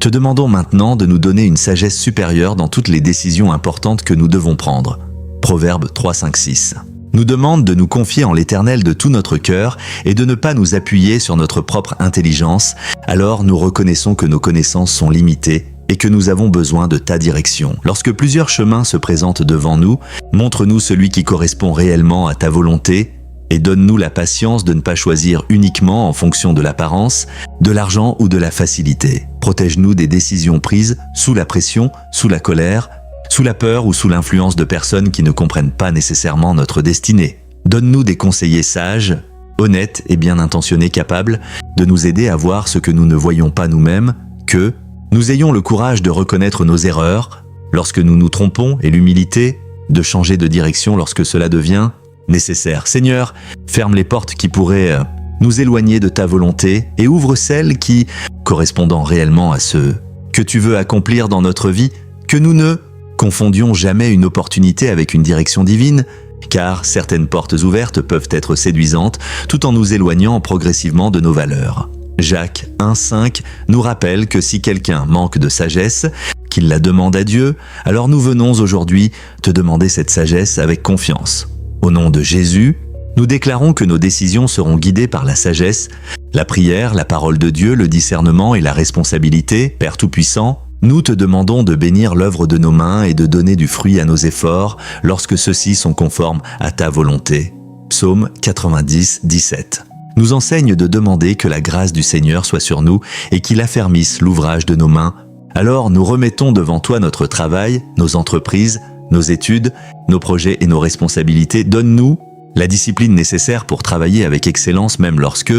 te demandons maintenant de nous donner une sagesse supérieure dans toutes les décisions importantes que nous devons prendre. Proverbe 3:5-6. Nous demande de nous confier en l'Éternel de tout notre cœur et de ne pas nous appuyer sur notre propre intelligence, alors nous reconnaissons que nos connaissances sont limitées et que nous avons besoin de ta direction. Lorsque plusieurs chemins se présentent devant nous, montre-nous celui qui correspond réellement à ta volonté et donne-nous la patience de ne pas choisir uniquement en fonction de l'apparence, de l'argent ou de la facilité. Protège-nous des décisions prises sous la pression, sous la colère, sous la peur ou sous l'influence de personnes qui ne comprennent pas nécessairement notre destinée. Donne-nous des conseillers sages, honnêtes et bien intentionnés capables de nous aider à voir ce que nous ne voyons pas nous-mêmes, que nous ayons le courage de reconnaître nos erreurs lorsque nous nous trompons et l'humilité de changer de direction lorsque cela devient nécessaire. Seigneur, ferme les portes qui pourraient nous éloigner de ta volonté et ouvre celles qui, correspondant réellement à ce que tu veux accomplir dans notre vie, que nous ne confondions jamais une opportunité avec une direction divine, car certaines portes ouvertes peuvent être séduisantes tout en nous éloignant progressivement de nos valeurs. Jacques 1:5 nous rappelle que si quelqu'un manque de sagesse, qu'il la demande à Dieu, alors nous venons aujourd'hui te demander cette sagesse avec confiance. Au nom de Jésus, nous déclarons que nos décisions seront guidées par la sagesse, la prière, la parole de Dieu, le discernement et la responsabilité. Père Tout-Puissant, nous te demandons de bénir l'œuvre de nos mains et de donner du fruit à nos efforts lorsque ceux-ci sont conformes à ta volonté. Psaume 90:17 nous enseigne de demander que la grâce du Seigneur soit sur nous et qu'il affermisse l'ouvrage de nos mains. Alors nous remettons devant toi notre travail, nos entreprises, nos études, nos projets et nos responsabilités. Donne-nous la discipline nécessaire pour travailler avec excellence même lorsque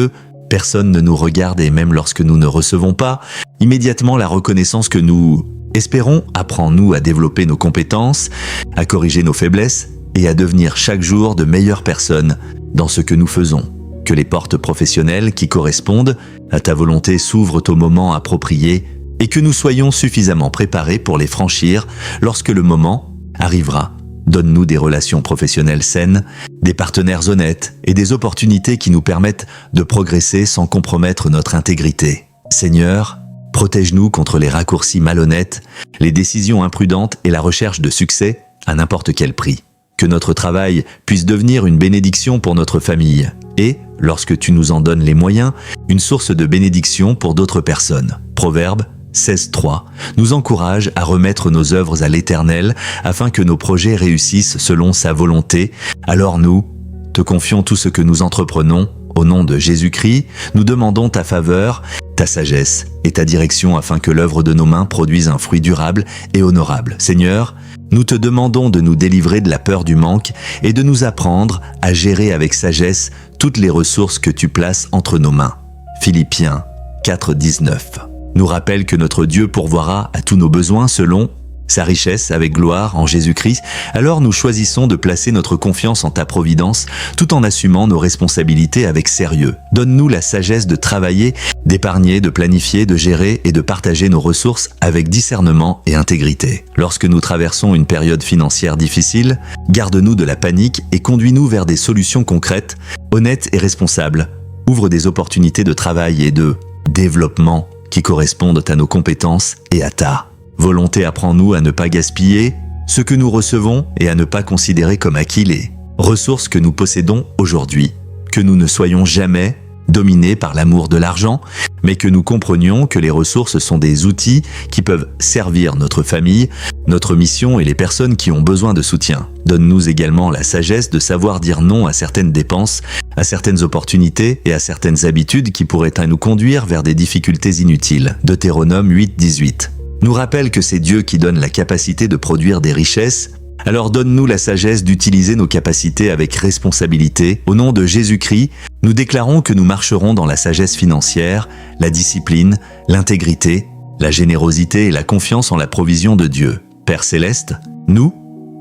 personne ne nous regarde et même lorsque nous ne recevons pas immédiatement la reconnaissance que nous espérons. Apprends-nous à développer nos compétences, à corriger nos faiblesses et à devenir chaque jour de meilleures personnes dans ce que nous faisons. Que les portes professionnelles qui correspondent à ta volonté s'ouvrent au moment approprié et que nous soyons suffisamment préparés pour les franchir lorsque le moment arrivera. Donne-nous des relations professionnelles saines, des partenaires honnêtes et des opportunités qui nous permettent de progresser sans compromettre notre intégrité. Seigneur, protège-nous contre les raccourcis malhonnêtes, les décisions imprudentes et la recherche de succès à n'importe quel prix. Que notre travail puisse devenir une bénédiction pour notre famille et, lorsque tu nous en donnes les moyens, une source de bénédiction pour d'autres personnes. Proverbe 16:3 nous encourage à remettre nos œuvres à l'Éternel afin que nos projets réussissent selon sa volonté. Alors nous te confions tout ce que nous entreprenons. Au nom de Jésus-Christ, nous demandons ta faveur, ta sagesse et ta direction afin que l'œuvre de nos mains produise un fruit durable et honorable. Seigneur, nous te demandons de nous délivrer de la peur du manque et de nous apprendre à gérer avec sagesse toutes les ressources que tu places entre nos mains. Philippiens 4:19 nous rappelle que notre Dieu pourvoira à tous nos besoins selon sa richesse avec gloire en Jésus-Christ. Alors nous choisissons de placer notre confiance en ta providence tout en assumant nos responsabilités avec sérieux. Donne-nous la sagesse de travailler, d'épargner, de planifier, de gérer et de partager nos ressources avec discernement et intégrité. Lorsque nous traversons une période financière difficile, garde-nous de la panique et conduis-nous vers des solutions concrètes, honnêtes et responsables. Ouvre des opportunités de travail et de développement qui correspondent à nos compétences et à ta volonté. Apprends-nous à ne pas gaspiller ce que nous recevons et à ne pas considérer comme acquis les ressources que nous possédons aujourd'hui. Que nous ne soyons jamais dominés par l'amour de l'argent, mais que nous comprenions que les ressources sont des outils qui peuvent servir notre famille, notre mission et les personnes qui ont besoin de soutien. Donne-nous également la sagesse de savoir dire non à certaines dépenses, à certaines opportunités et à certaines habitudes qui pourraient nous conduire vers des difficultés inutiles. Deutéronome 8:18 nous rappelle que c'est Dieu qui donne la capacité de produire des richesses Alors donne-nous la sagesse d'utiliser nos capacités avec responsabilité. Au nom de Jésus-Christ, nous déclarons que nous marcherons dans la sagesse financière, la discipline, l'intégrité, la générosité et la confiance en la provision de Dieu. Père Céleste, nous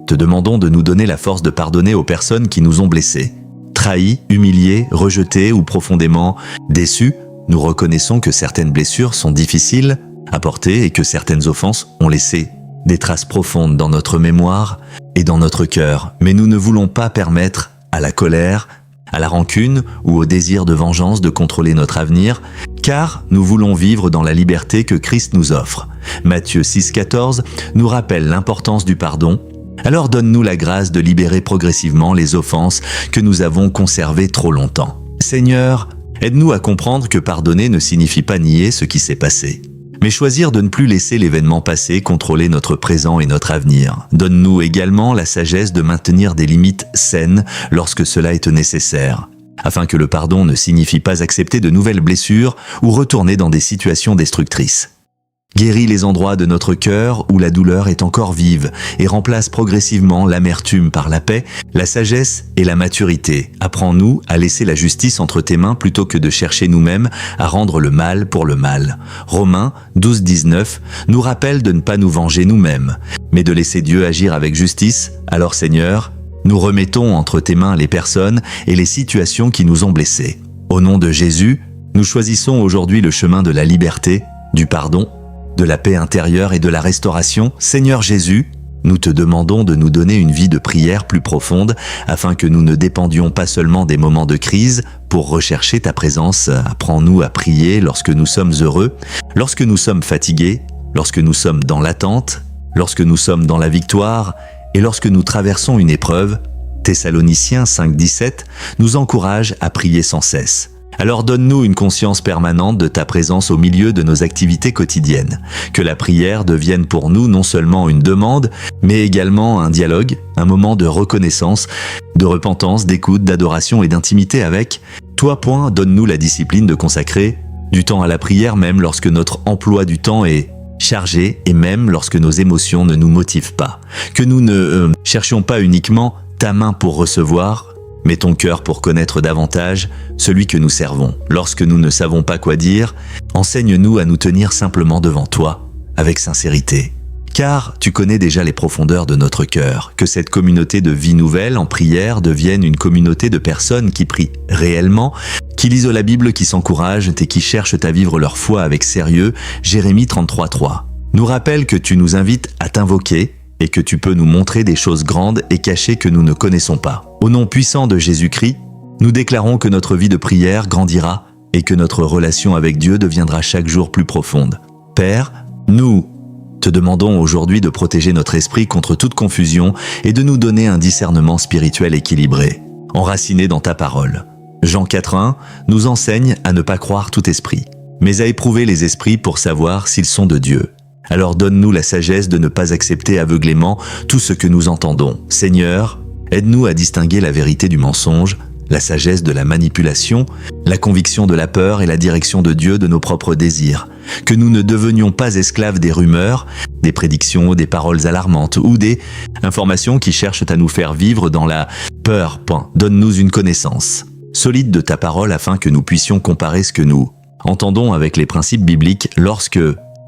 te demandons de nous donner la force de pardonner aux personnes qui nous ont blessés. Trahis, humiliés, rejetés ou profondément déçus, nous reconnaissons que certaines blessures sont difficiles à porter et que certaines offenses ont laissé des traces profondes dans notre mémoire et dans notre cœur. Mais nous ne voulons pas permettre à la colère, à la rancune ou au désir de vengeance de contrôler notre avenir, car nous voulons vivre dans la liberté que Christ nous offre. Matthieu 6,14 nous rappelle l'importance du pardon. Alors donne-nous la grâce de libérer progressivement les offenses que nous avons conservées trop longtemps. Seigneur, aide-nous à comprendre que pardonner ne signifie pas nier ce qui s'est passé, mais choisir de ne plus laisser l'événement passé contrôler notre présent et notre avenir. Donne-nous également la sagesse de maintenir des limites saines lorsque cela est nécessaire, afin que le pardon ne signifie pas accepter de nouvelles blessures ou retourner dans des situations destructrices. Guéris les endroits de notre cœur où la douleur est encore vive et remplace progressivement l'amertume par la paix, la sagesse et la maturité. Apprends-nous à laisser la justice entre tes mains plutôt que de chercher nous-mêmes à rendre le mal pour le mal. Romains 12,19 nous rappelle de ne pas nous venger nous-mêmes, mais de laisser Dieu agir avec justice. Alors Seigneur, nous remettons entre tes mains les personnes et les situations qui nous ont blessés. Au nom de Jésus, nous choisissons aujourd'hui le chemin de la liberté, du pardon, de la paix intérieure et de la restauration. Seigneur Jésus, nous te demandons de nous donner une vie de prière plus profonde afin que nous ne dépendions pas seulement des moments de crise pour rechercher ta présence. Apprends-nous à prier lorsque nous sommes heureux, lorsque nous sommes fatigués, lorsque nous sommes dans l'attente, lorsque nous sommes dans la victoire et lorsque nous traversons une épreuve. Thessaloniciens 5,17 nous encourage à prier sans cesse. Alors donne-nous une conscience permanente de ta présence au milieu de nos activités quotidiennes. Que la prière devienne pour nous non seulement une demande, mais également un dialogue, un moment de reconnaissance, de repentance, d'écoute, d'adoration et d'intimité avec toi. Donne-nous la discipline de consacrer du temps à la prière même lorsque notre emploi du temps est chargé et même lorsque nos émotions ne nous motivent pas. Que nous ne cherchions pas uniquement ta main pour recevoir, mais ton cœur pour connaître davantage celui que nous servons. Lorsque nous ne savons pas quoi dire, enseigne-nous à nous tenir simplement devant toi, avec sincérité. Car tu connais déjà les profondeurs de notre cœur. Que cette communauté de vie nouvelle en prière devienne une communauté de personnes qui prient réellement, qui lisent la Bible, qui s'encouragent et qui cherchent à vivre leur foi avec sérieux. Jérémie 33,3 nous rappelle que tu nous invites à t'invoquer et que tu peux nous montrer des choses grandes et cachées que nous ne connaissons pas. Au nom puissant de Jésus-Christ, nous déclarons que notre vie de prière grandira et que notre relation avec Dieu deviendra chaque jour plus profonde. Père, nous te demandons aujourd'hui de protéger notre esprit contre toute confusion et de nous donner un discernement spirituel équilibré, enraciné dans ta parole. Jean 4,1 nous enseigne à ne pas croire tout esprit, mais à éprouver les esprits pour savoir s'ils sont de Dieu. Alors donne-nous la sagesse de ne pas accepter aveuglément tout ce que nous entendons. Seigneur, aide-nous à distinguer la vérité du mensonge, la sagesse de la manipulation, la conviction de la peur et la direction de Dieu de nos propres désirs. Que nous ne devenions pas esclaves des rumeurs, des prédictions, des paroles alarmantes ou des informations qui cherchent à nous faire vivre dans la peur. Donne-nous une connaissance solide de ta parole afin que nous puissions comparer ce que nous entendons avec les principes bibliques lorsque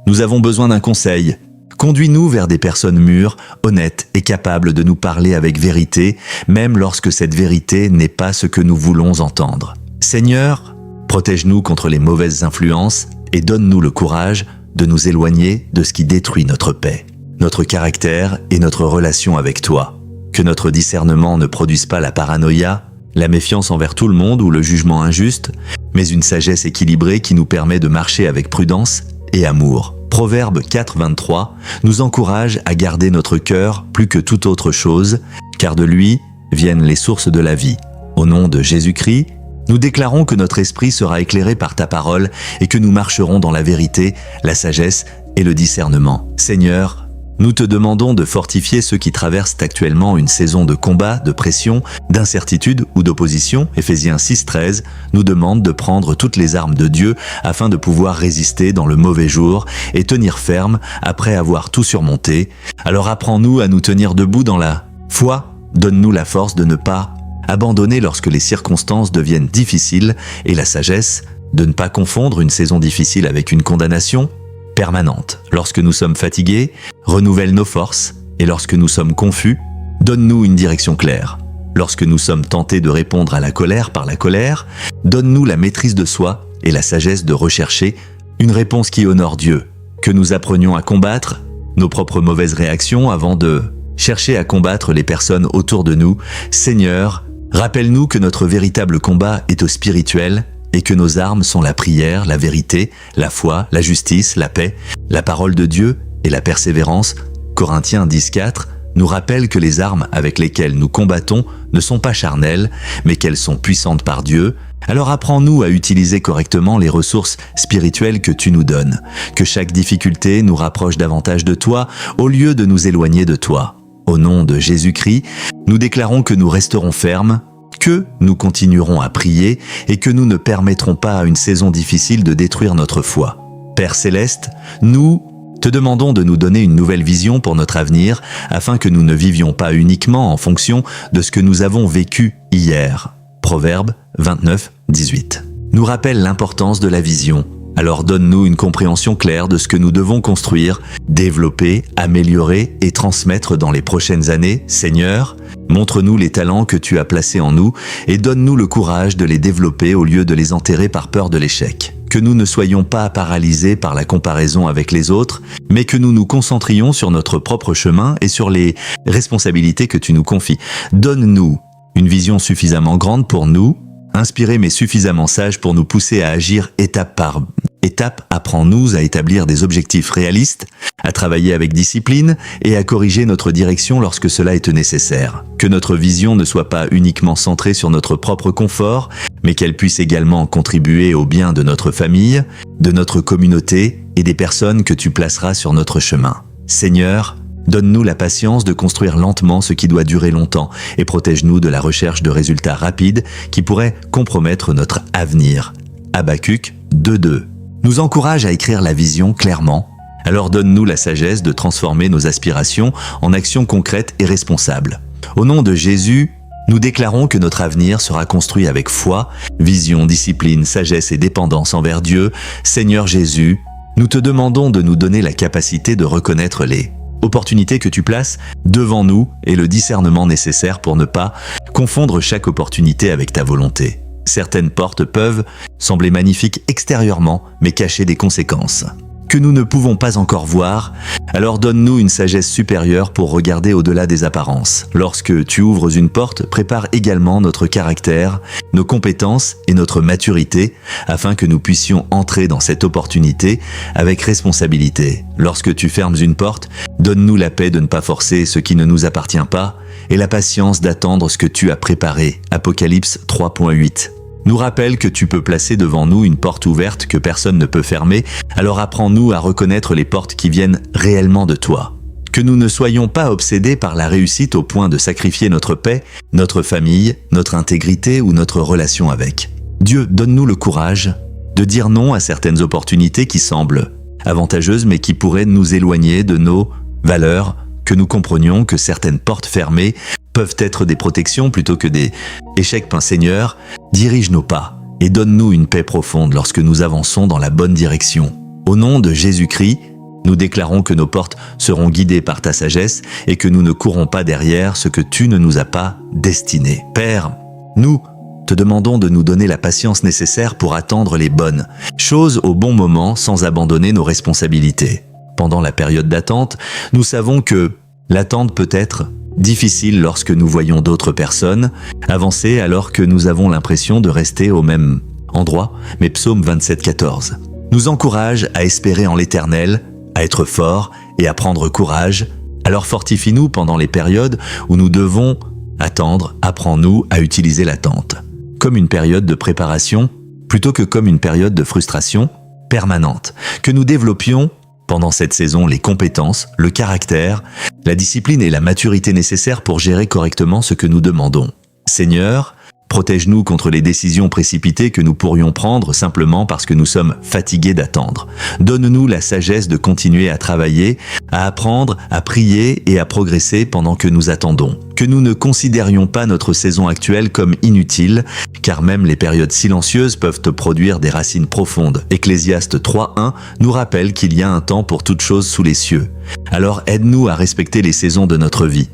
nous avons besoin d'un conseil. Conduis-nous vers des personnes mûres, honnêtes et capables de nous parler avec vérité, même lorsque cette vérité n'est pas ce que nous voulons entendre. Seigneur, protège-nous contre les mauvaises influences et donne-nous le courage de nous éloigner de ce qui détruit notre paix, notre caractère et notre relation avec toi. Que notre discernement ne produise pas la paranoïa, la méfiance envers tout le monde ou le jugement injuste, mais une sagesse équilibrée qui nous permet de marcher avec prudence et amour. Proverbe 4,23 nous encourage à garder notre cœur plus que toute autre chose, car de lui viennent les sources de la vie. Au nom de Jésus-Christ, nous déclarons que notre esprit sera éclairé par ta parole et que nous marcherons dans la vérité, la sagesse et le discernement. Seigneur, Nous te demandons de fortifier ceux qui traversent actuellement une saison de combat, de pression, d'incertitude ou d'opposition. Éphésiens 6,13 nous demande de prendre toutes les armes de Dieu afin de pouvoir résister dans le mauvais jour et tenir ferme après avoir tout surmonté. Alors apprends-nous à nous tenir debout dans la foi, donne-nous la force de ne pas abandonner lorsque les circonstances deviennent difficiles et la sagesse de ne pas confondre une saison difficile avec une condamnation permanente. Lorsque nous sommes fatigués, renouvelle nos forces et lorsque nous sommes confus, donne-nous une direction claire. Lorsque nous sommes tentés de répondre à la colère par la colère, donne-nous la maîtrise de soi et la sagesse de rechercher une réponse qui honore Dieu. Que nous apprenions à combattre nos propres mauvaises réactions avant de chercher à combattre les personnes autour de nous. Seigneur, rappelle-nous que notre véritable combat est au spirituel et que nos armes sont la prière, la vérité, la foi, la justice, la paix, la parole de Dieu et la persévérance. Corinthiens 10,4 nous rappelle que les armes avec lesquelles nous combattons ne sont pas charnelles, mais qu'elles sont puissantes par Dieu. Alors apprends-nous à utiliser correctement les ressources spirituelles que tu nous donnes, que chaque difficulté nous rapproche davantage de toi au lieu de nous éloigner de toi. Au nom de Jésus-Christ, nous déclarons que nous resterons fermes, que nous continuerons à prier et que nous ne permettrons pas à une saison difficile de détruire notre foi. Père Céleste, nous te demandons de nous donner une nouvelle vision pour notre avenir afin que nous ne vivions pas uniquement en fonction de ce que nous avons vécu hier. Proverbe 29:18 nous rappelle l'importance de la vision. Alors donne-nous une compréhension claire de ce que nous devons construire, développer, améliorer et transmettre dans les prochaines années. Seigneur, montre-nous les talents que tu as placés en nous et donne-nous le courage de les développer au lieu de les enterrer par peur de l'échec. Que nous ne soyons pas paralysés par la comparaison avec les autres, mais que nous nous concentrions sur notre propre chemin et sur les responsabilités que tu nous confies. Donne-nous une vision suffisamment grande pour nous, inspirée mais suffisamment sage pour nous pousser à agir étape par étape. Apprends-nous à établir des objectifs réalistes, à travailler avec discipline et à corriger notre direction lorsque cela est nécessaire. Que notre vision ne soit pas uniquement centrée sur notre propre confort, mais qu'elle puisse également contribuer au bien de notre famille, de notre communauté et des personnes que tu placeras sur notre chemin. Seigneur, donne-nous la patience de construire lentement ce qui doit durer longtemps et protège-nous de la recherche de résultats rapides qui pourraient compromettre notre avenir. Habacuc 2:2 nous encourage à écrire la vision clairement. Alors donne-nous la sagesse de transformer nos aspirations en actions concrètes et responsables. Au nom de Jésus, nous déclarons que notre avenir sera construit avec foi, vision, discipline, sagesse et dépendance envers Dieu. Seigneur Jésus, nous te demandons de nous donner la capacité de reconnaître les opportunités que tu places devant nous et le discernement nécessaire pour ne pas confondre chaque opportunité avec ta volonté. Certaines portes peuvent sembler magnifiques extérieurement, mais cacher des conséquences que nous ne pouvons pas encore voir, alors donne-nous une sagesse supérieure pour regarder au-delà des apparences. Lorsque tu ouvres une porte, prépare également notre caractère, nos compétences et notre maturité, afin que nous puissions entrer dans cette opportunité avec responsabilité. Lorsque tu fermes une porte, donne-nous la paix de ne pas forcer ce qui ne nous appartient pas, et la patience d'attendre ce que tu as préparé. Apocalypse 3:8 nous rappelle que tu peux placer devant nous une porte ouverte que personne ne peut fermer, alors apprends-nous à reconnaître les portes qui viennent réellement de toi. Que nous ne soyons pas obsédés par la réussite au point de sacrifier notre paix, notre famille, notre intégrité ou notre relation avec. Dieu, donne-nous le courage de dire non à certaines opportunités qui semblent avantageuses mais qui pourraient nous éloigner de nos valeurs, que nous comprenions que certaines portes fermées peuvent être des protections plutôt que des échecs. Seigneur, dirige nos pas et donne-nous une paix profonde lorsque nous avançons dans la bonne direction. Au nom de Jésus-Christ, nous déclarons que nos portes seront guidées par ta sagesse et que nous ne courons pas derrière ce que tu ne nous as pas destiné. Père, nous te demandons de nous donner la patience nécessaire pour attendre les bonnes choses au bon moment sans abandonner nos responsabilités. Pendant la période d'attente, nous savons que l'attente peut être difficile lorsque nous voyons d'autres personnes avancer alors que nous avons l'impression de rester au même endroit, mais Psaume 27:14 nous encourage à espérer en l'Éternel, à être forts et à prendre courage. Alors fortifie-nous pendant les périodes où nous devons attendre, apprends-nous à utiliser l'attente comme une période de préparation plutôt que comme une période de frustration permanente. Que nous développions pendant cette saison les compétences, le caractère, la discipline et la maturité nécessaires pour gérer correctement ce que nous demandons. Seigneur, protège-nous contre les décisions précipitées que nous pourrions prendre simplement parce que nous sommes fatigués d'attendre. Donne-nous la sagesse de continuer à travailler, à apprendre, à prier et à progresser pendant que nous attendons. Que nous ne considérions pas notre saison actuelle comme inutile, car même les périodes silencieuses peuvent te produire des racines profondes. Ecclésiaste 3:1 nous rappelle qu'il y a un temps pour toute chose sous les cieux. Alors aide-nous à respecter les saisons de notre vie.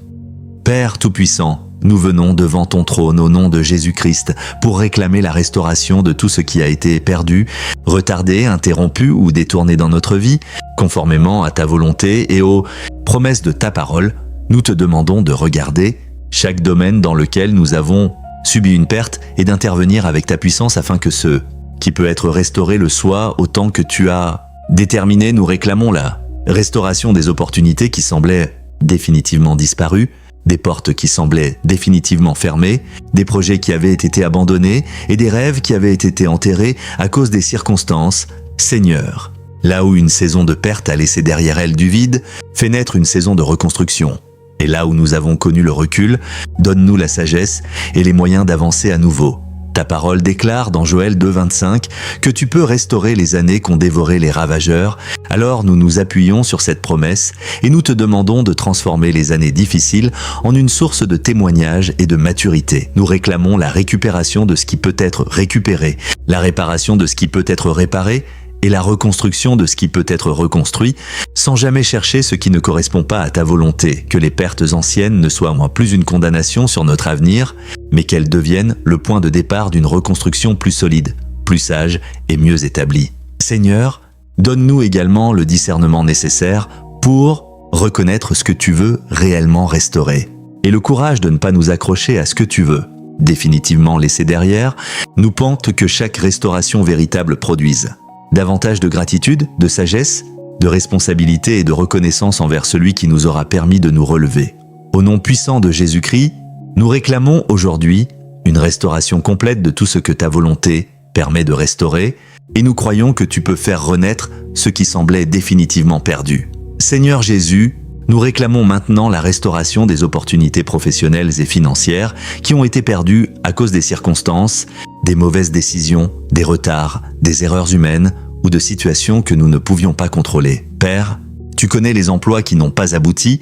Père Tout-Puissant, nous venons devant ton trône au nom de Jésus-Christ pour réclamer la restauration de tout ce qui a été perdu, retardé, interrompu ou détourné dans notre vie, conformément à ta volonté et aux promesses de ta parole. Nous te demandons de regarder chaque domaine dans lequel nous avons subi une perte et d'intervenir avec ta puissance afin que ce qui peut être restauré le soit autant que tu as déterminé. Nous réclamons la restauration des opportunités qui semblaient définitivement disparues, des portes qui semblaient définitivement fermées, des projets qui avaient été abandonnés et des rêves qui avaient été enterrés à cause des circonstances. Seigneur, là où une saison de perte a laissé derrière elle du vide, fais naître une saison de reconstruction. Et là où nous avons connu le recul, donne-nous la sagesse et les moyens d'avancer à nouveau. Ta parole déclare dans Joël 2:25 que tu peux restaurer les années qu'ont dévoré les ravageurs. Alors nous nous appuyons sur cette promesse et nous te demandons de transformer les années difficiles en une source de témoignage et de maturité. Nous réclamons la récupération de ce qui peut être récupéré, la réparation de ce qui peut être réparé et la reconstruction de ce qui peut être reconstruit, sans jamais chercher ce qui ne correspond pas à ta volonté. Que les pertes anciennes ne soient moins plus une condamnation sur notre avenir, mais qu'elles deviennent le point de départ d'une reconstruction plus solide, plus sage et mieux établie. Seigneur, donne-nous également le discernement nécessaire pour reconnaître ce que tu veux réellement restaurer, et le courage de ne pas nous accrocher à ce que tu veux définitivement laisser derrière, nous pente que chaque restauration véritable produise davantage de gratitude, de sagesse, de responsabilité et de reconnaissance envers celui qui nous aura permis de nous relever. Au nom puissant de Jésus-Christ, nous réclamons aujourd'hui une restauration complète de tout ce que ta volonté permet de restaurer, et nous croyons que tu peux faire renaître ce qui semblait définitivement perdu. Seigneur Jésus, nous réclamons maintenant la restauration des opportunités professionnelles et financières qui ont été perdues à cause des circonstances, des mauvaises décisions, des retards, des erreurs humaines ou de situations que nous ne pouvions pas contrôler. Père, tu connais les emplois qui n'ont pas abouti,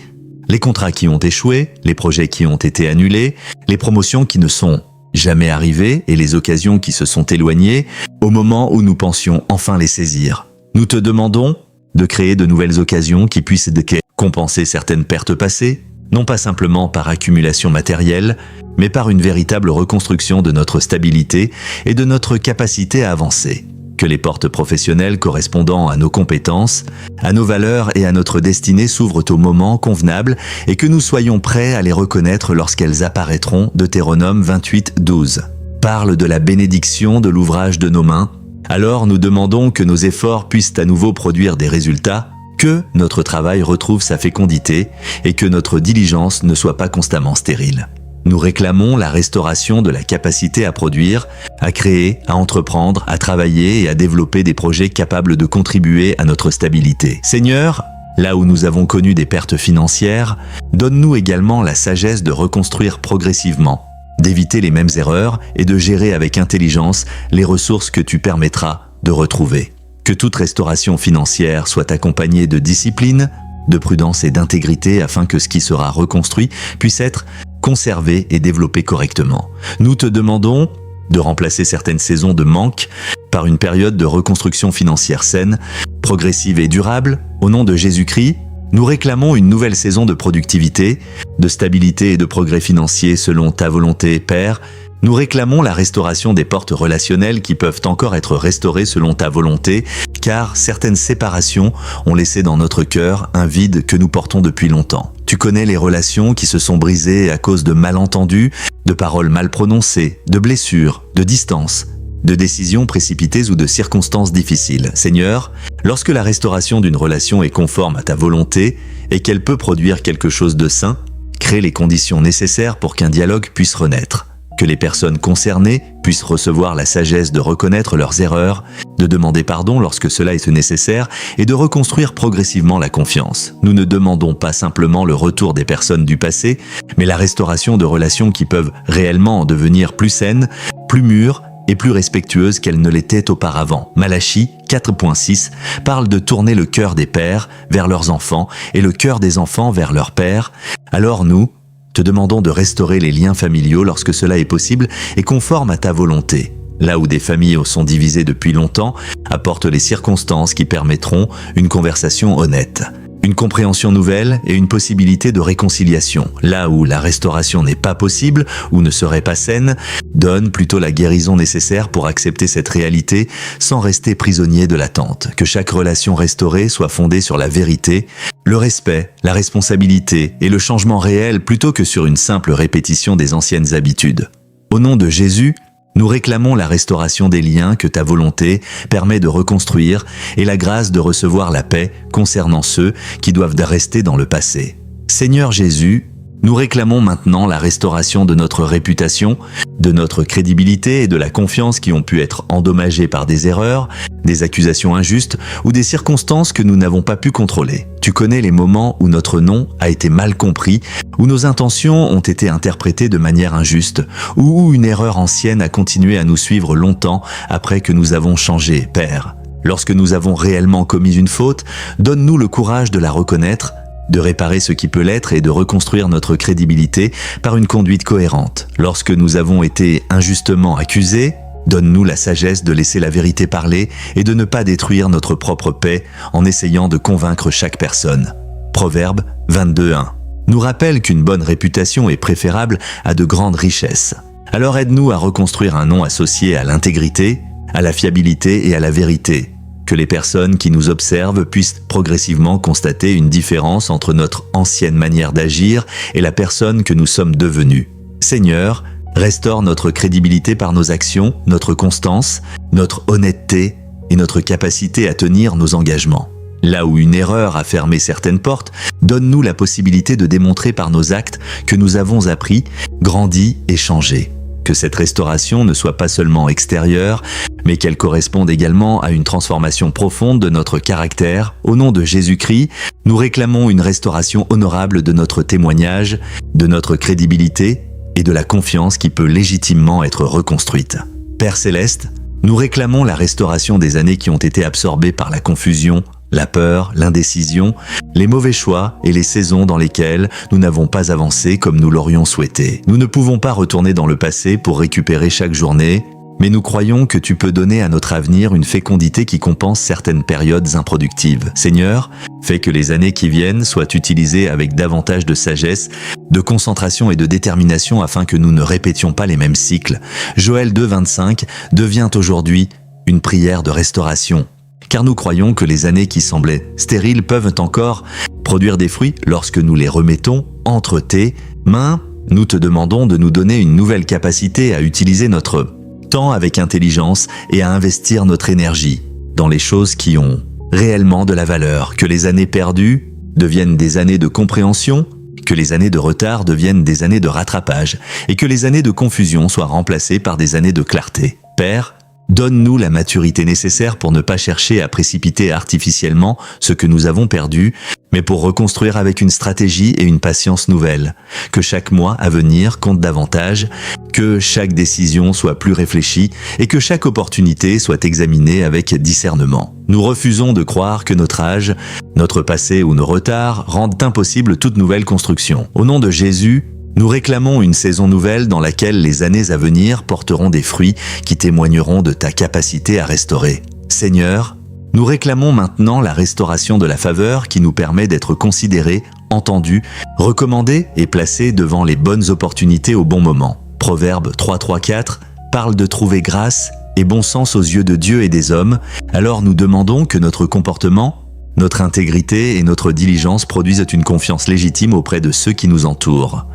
les contrats qui ont échoué, les projets qui ont été annulés, les promotions qui ne sont jamais arrivées et les occasions qui se sont éloignées au moment où nous pensions enfin les saisir. Nous te demandons de créer de nouvelles occasions qui puissent compenser certaines pertes passées, non pas simplement par accumulation matérielle, mais par une véritable reconstruction de notre stabilité et de notre capacité à avancer. Que les portes professionnelles correspondant à nos compétences, à nos valeurs et à notre destinée s'ouvrent au moment convenable et que nous soyons prêts à les reconnaître lorsqu'elles apparaîtront. Deutéronome 28:12 parle de la bénédiction de l'ouvrage de nos mains. Alors nous demandons que nos efforts puissent à nouveau produire des résultats, que notre travail retrouve sa fécondité et que notre diligence ne soit pas constamment stérile. Nous réclamons la restauration de la capacité à produire, à créer, à entreprendre, à travailler et à développer des projets capables de contribuer à notre stabilité. Seigneur, là où nous avons connu des pertes financières, donne-nous également la sagesse de reconstruire progressivement, d'éviter les mêmes erreurs et de gérer avec intelligence les ressources que tu permettras de retrouver. Que toute restauration financière soit accompagnée de discipline, de prudence et d'intégrité afin que ce qui sera reconstruit puisse être conservé et développé correctement. Nous te demandons de remplacer certaines saisons de manque par une période de reconstruction financière saine, progressive et durable. Au nom de Jésus-Christ, nous réclamons une nouvelle saison de productivité, de stabilité et de progrès financier selon ta volonté, Père. Nous réclamons la restauration des portes relationnelles qui peuvent encore être restaurées selon ta volonté, car certaines séparations ont laissé dans notre cœur un vide que nous portons depuis longtemps. Tu connais les relations qui se sont brisées à cause de malentendus, de paroles mal prononcées, de blessures, de distances, de décisions précipitées ou de circonstances difficiles. Seigneur, lorsque la restauration d'une relation est conforme à ta volonté et qu'elle peut produire quelque chose de sain, crée les conditions nécessaires pour qu'un dialogue puisse renaître. que les personnes concernées puissent recevoir la sagesse de reconnaître leurs erreurs, de demander pardon lorsque cela est nécessaire et de reconstruire progressivement la confiance. Nous ne demandons pas simplement le retour des personnes du passé, mais la restauration de relations qui peuvent réellement devenir plus saines, plus mûres et plus respectueuses qu'elles ne l'étaient auparavant. Malachie 4.6 parle de tourner le cœur des pères vers leurs enfants et le cœur des enfants vers leurs pères. Alors nous, te demandons de restaurer les liens familiaux lorsque cela est possible et conforme à ta volonté. Là où des familles sont divisées depuis longtemps, apporte les circonstances qui permettront une conversation honnête, une compréhension nouvelle et une possibilité de réconciliation. Là où la restauration n'est pas possible ou ne serait pas saine, donne plutôt la guérison nécessaire pour accepter cette réalité sans rester prisonnier de l'attente. Que chaque relation restaurée soit fondée sur la vérité, le respect, la responsabilité et le changement réel plutôt que sur une simple répétition des anciennes habitudes. Au nom de Jésus, nous réclamons la restauration des liens que ta volonté permet de reconstruire et la grâce de recevoir la paix concernant ceux qui doivent rester dans le passé. Seigneur Jésus, nous réclamons maintenant la restauration de notre réputation, de notre crédibilité et de la confiance qui ont pu être endommagées par des erreurs, des accusations injustes ou des circonstances que nous n'avons pas pu contrôler. Tu connais les moments où notre nom a été mal compris, où nos intentions ont été interprétées de manière injuste, ou où une erreur ancienne a continué à nous suivre longtemps après que nous avons changé, Père. Lorsque nous avons réellement commis une faute, donne-nous le courage de la reconnaître, de réparer ce qui peut l'être et de reconstruire notre crédibilité par une conduite cohérente. Lorsque nous avons été injustement accusés, donne-nous la sagesse de laisser la vérité parler et de ne pas détruire notre propre paix en essayant de convaincre chaque personne. Proverbe 22.1 nous rappelle qu'une bonne réputation est préférable à de grandes richesses. Alors aide-nous à reconstruire un nom associé à l'intégrité, à la fiabilité et à la vérité. Que les personnes qui nous observent puissent progressivement constater une différence entre notre ancienne manière d'agir et la personne que nous sommes devenus. Seigneur, restaure notre crédibilité par nos actions, notre constance, notre honnêteté et notre capacité à tenir nos engagements. Là où une erreur a fermé certaines portes, donne-nous la possibilité de démontrer par nos actes que nous avons appris, grandi et changé. Que cette restauration ne soit pas seulement extérieure, mais qu'elle corresponde également à une transformation profonde de notre caractère. Au nom de Jésus-Christ, nous réclamons une restauration honorable de notre témoignage, de notre crédibilité et de la confiance qui peut légitimement être reconstruite. Père Céleste, nous réclamons la restauration des années qui ont été absorbées par la confusion, la peur, l'indécision, les mauvais choix et les saisons dans lesquelles nous n'avons pas avancé comme nous l'aurions souhaité. Nous ne pouvons pas retourner dans le passé pour récupérer chaque journée, mais nous croyons que tu peux donner à notre avenir une fécondité qui compense certaines périodes improductives. Seigneur, fais que les années qui viennent soient utilisées avec davantage de sagesse, de concentration et de détermination afin que nous ne répétions pas les mêmes cycles. Joël 2.25 devient aujourd'hui une prière de restauration. Car nous croyons que les années qui semblaient stériles peuvent encore produire des fruits lorsque nous les remettons entre tes mains. Nous te demandons de nous donner une nouvelle capacité à utiliser notre temps avec intelligence et à investir notre énergie dans les choses qui ont réellement de la valeur. Que les années perdues deviennent des années de compréhension, que les années de retard deviennent des années de rattrapage et que les années de confusion soient remplacées par des années de clarté. Père, donne-nous la maturité nécessaire pour ne pas chercher à précipiter artificiellement ce que nous avons perdu, mais pour reconstruire avec une stratégie et une patience nouvelle. Que chaque mois à venir compte davantage, que chaque décision soit plus réfléchie et que chaque opportunité soit examinée avec discernement. Nous refusons de croire que notre âge, notre passé ou nos retards rendent impossible toute nouvelle construction. Au nom de Jésus, nous réclamons une saison nouvelle dans laquelle les années à venir porteront des fruits qui témoigneront de ta capacité à restaurer. Seigneur, nous réclamons maintenant la restauration de la faveur qui nous permet d'être considérés, entendus, recommandés et placés devant les bonnes opportunités au bon moment. Proverbe 3.4 parle de trouver grâce et bon sens aux yeux de Dieu et des hommes, alors nous demandons que notre comportement, notre intégrité et notre diligence produisent une confiance légitime auprès de ceux qui nous entourent.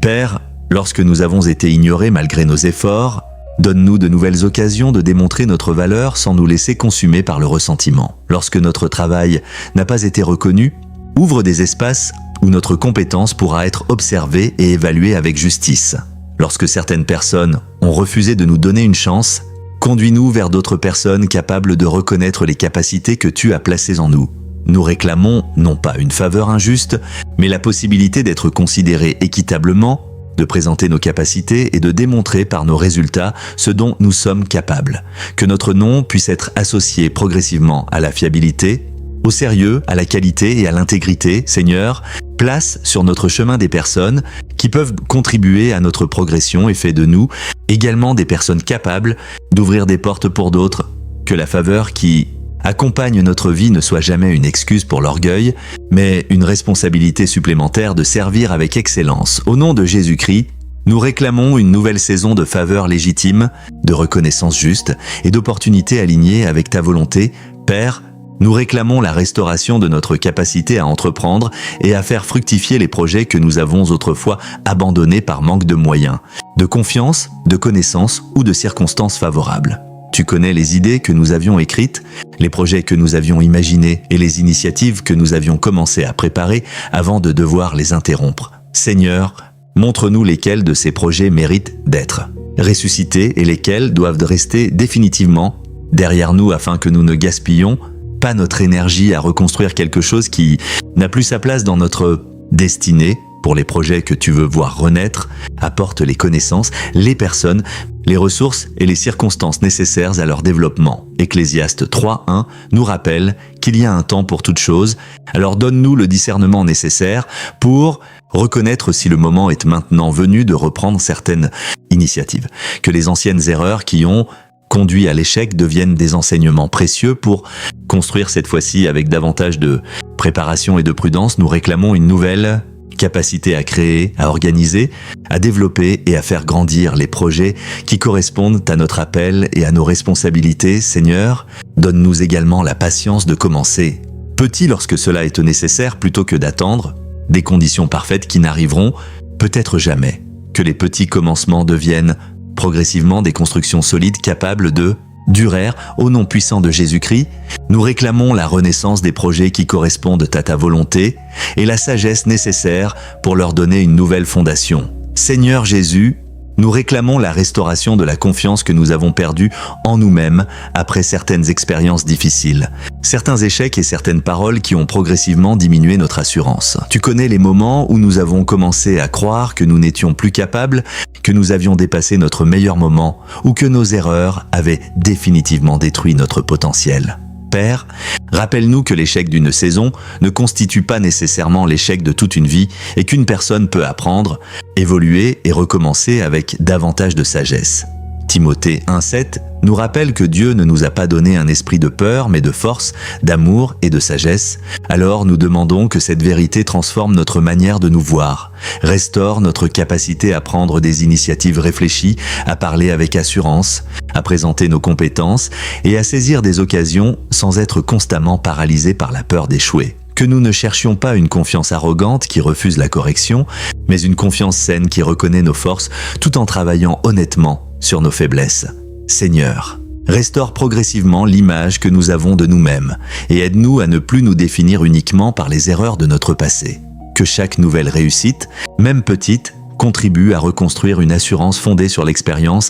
Père, lorsque nous avons été ignorés malgré nos efforts, donne-nous de nouvelles occasions de démontrer notre valeur sans nous laisser consumer par le ressentiment. Lorsque notre travail n'a pas été reconnu, ouvre des espaces où notre compétence pourra être observée et évaluée avec justice. Lorsque certaines personnes ont refusé de nous donner une chance, conduis-nous vers d'autres personnes capables de reconnaître les capacités que tu as placées en nous. Nous réclamons non pas une faveur injuste, mais la possibilité d'être considérés équitablement, de présenter nos capacités et de démontrer par nos résultats ce dont nous sommes capables. Que notre nom puisse être associé progressivement à la fiabilité, au sérieux, à la qualité et à l'intégrité. Seigneur, place sur notre chemin des personnes qui peuvent contribuer à notre progression et fais de nous également des personnes capables d'ouvrir des portes pour d'autres. Que la faveur qui accompagne notre vie ne soit jamais une excuse pour l'orgueil, mais une responsabilité supplémentaire de servir avec excellence. Au nom de Jésus-Christ, nous réclamons une nouvelle saison de faveur légitime, de reconnaissance juste et d'opportunités alignées avec ta volonté. Père, nous réclamons la restauration de notre capacité à entreprendre et à faire fructifier les projets que nous avons autrefois abandonnés par manque de moyens, de confiance, de connaissances ou de circonstances favorables. Tu connais les idées que nous avions écrites, les projets que nous avions imaginés et les initiatives que nous avions commencé à préparer avant de devoir les interrompre. Seigneur, montre-nous lesquels de ces projets méritent d'être ressuscités et lesquels doivent rester définitivement derrière nous afin que nous ne gaspillons pas notre énergie à reconstruire quelque chose qui n'a plus sa place dans notre destinée. Pour les projets que tu veux voir renaître, apporte les connaissances, les personnes, les ressources et les circonstances nécessaires à leur développement. Ecclésiaste 3:1 nous rappelle qu'il y a un temps pour toute chose, alors donne-nous le discernement nécessaire pour reconnaître si le moment est maintenant venu de reprendre certaines initiatives. Que les anciennes erreurs qui ont conduit à l'échec deviennent des enseignements précieux pour construire cette fois-ci avec davantage de préparation et de prudence. Nous réclamons une nouvelle capacité à créer, à organiser, à développer et à faire grandir les projets qui correspondent à notre appel et à nos responsabilités. Seigneur, donne-nous également la patience de commencer petit lorsque cela est nécessaire plutôt que d'attendre des conditions parfaites qui n'arriveront peut-être jamais. Que les petits commencements deviennent progressivement des constructions solides capables de durer. Au nom puissant de Jésus-Christ, nous réclamons la renaissance des projets qui correspondent à ta volonté et la sagesse nécessaire pour leur donner une nouvelle fondation. Seigneur Jésus, nous réclamons la restauration de la confiance que nous avons perdue en nous-mêmes après certaines expériences difficiles, certains échecs et certaines paroles qui ont progressivement diminué notre assurance. Tu connais les moments où nous avons commencé à croire que nous n'étions plus capables, que nous avions dépassé notre meilleur moment ou que nos erreurs avaient définitivement détruit notre potentiel. Père, rappelle-nous que l'échec d'une saison ne constitue pas nécessairement l'échec de toute une vie et qu'une personne peut apprendre, évoluer et recommencer avec davantage de sagesse. Timothée 1:7 nous rappelle que Dieu ne nous a pas donné un esprit de peur, mais de force, d'amour et de sagesse. Alors nous demandons que cette vérité transforme notre manière de nous voir, restaure notre capacité à prendre des initiatives réfléchies, à parler avec assurance, à présenter nos compétences et à saisir des occasions sans être constamment paralysés par la peur d'échouer. Que nous ne cherchions pas une confiance arrogante qui refuse la correction, mais une confiance saine qui reconnaît nos forces tout en travaillant honnêtement sur nos faiblesses. Seigneur, restaure progressivement l'image que nous avons de nous-mêmes et aide-nous à ne plus nous définir uniquement par les erreurs de notre passé. Que chaque nouvelle réussite, même petite, contribue à reconstruire une assurance fondée sur l'expérience,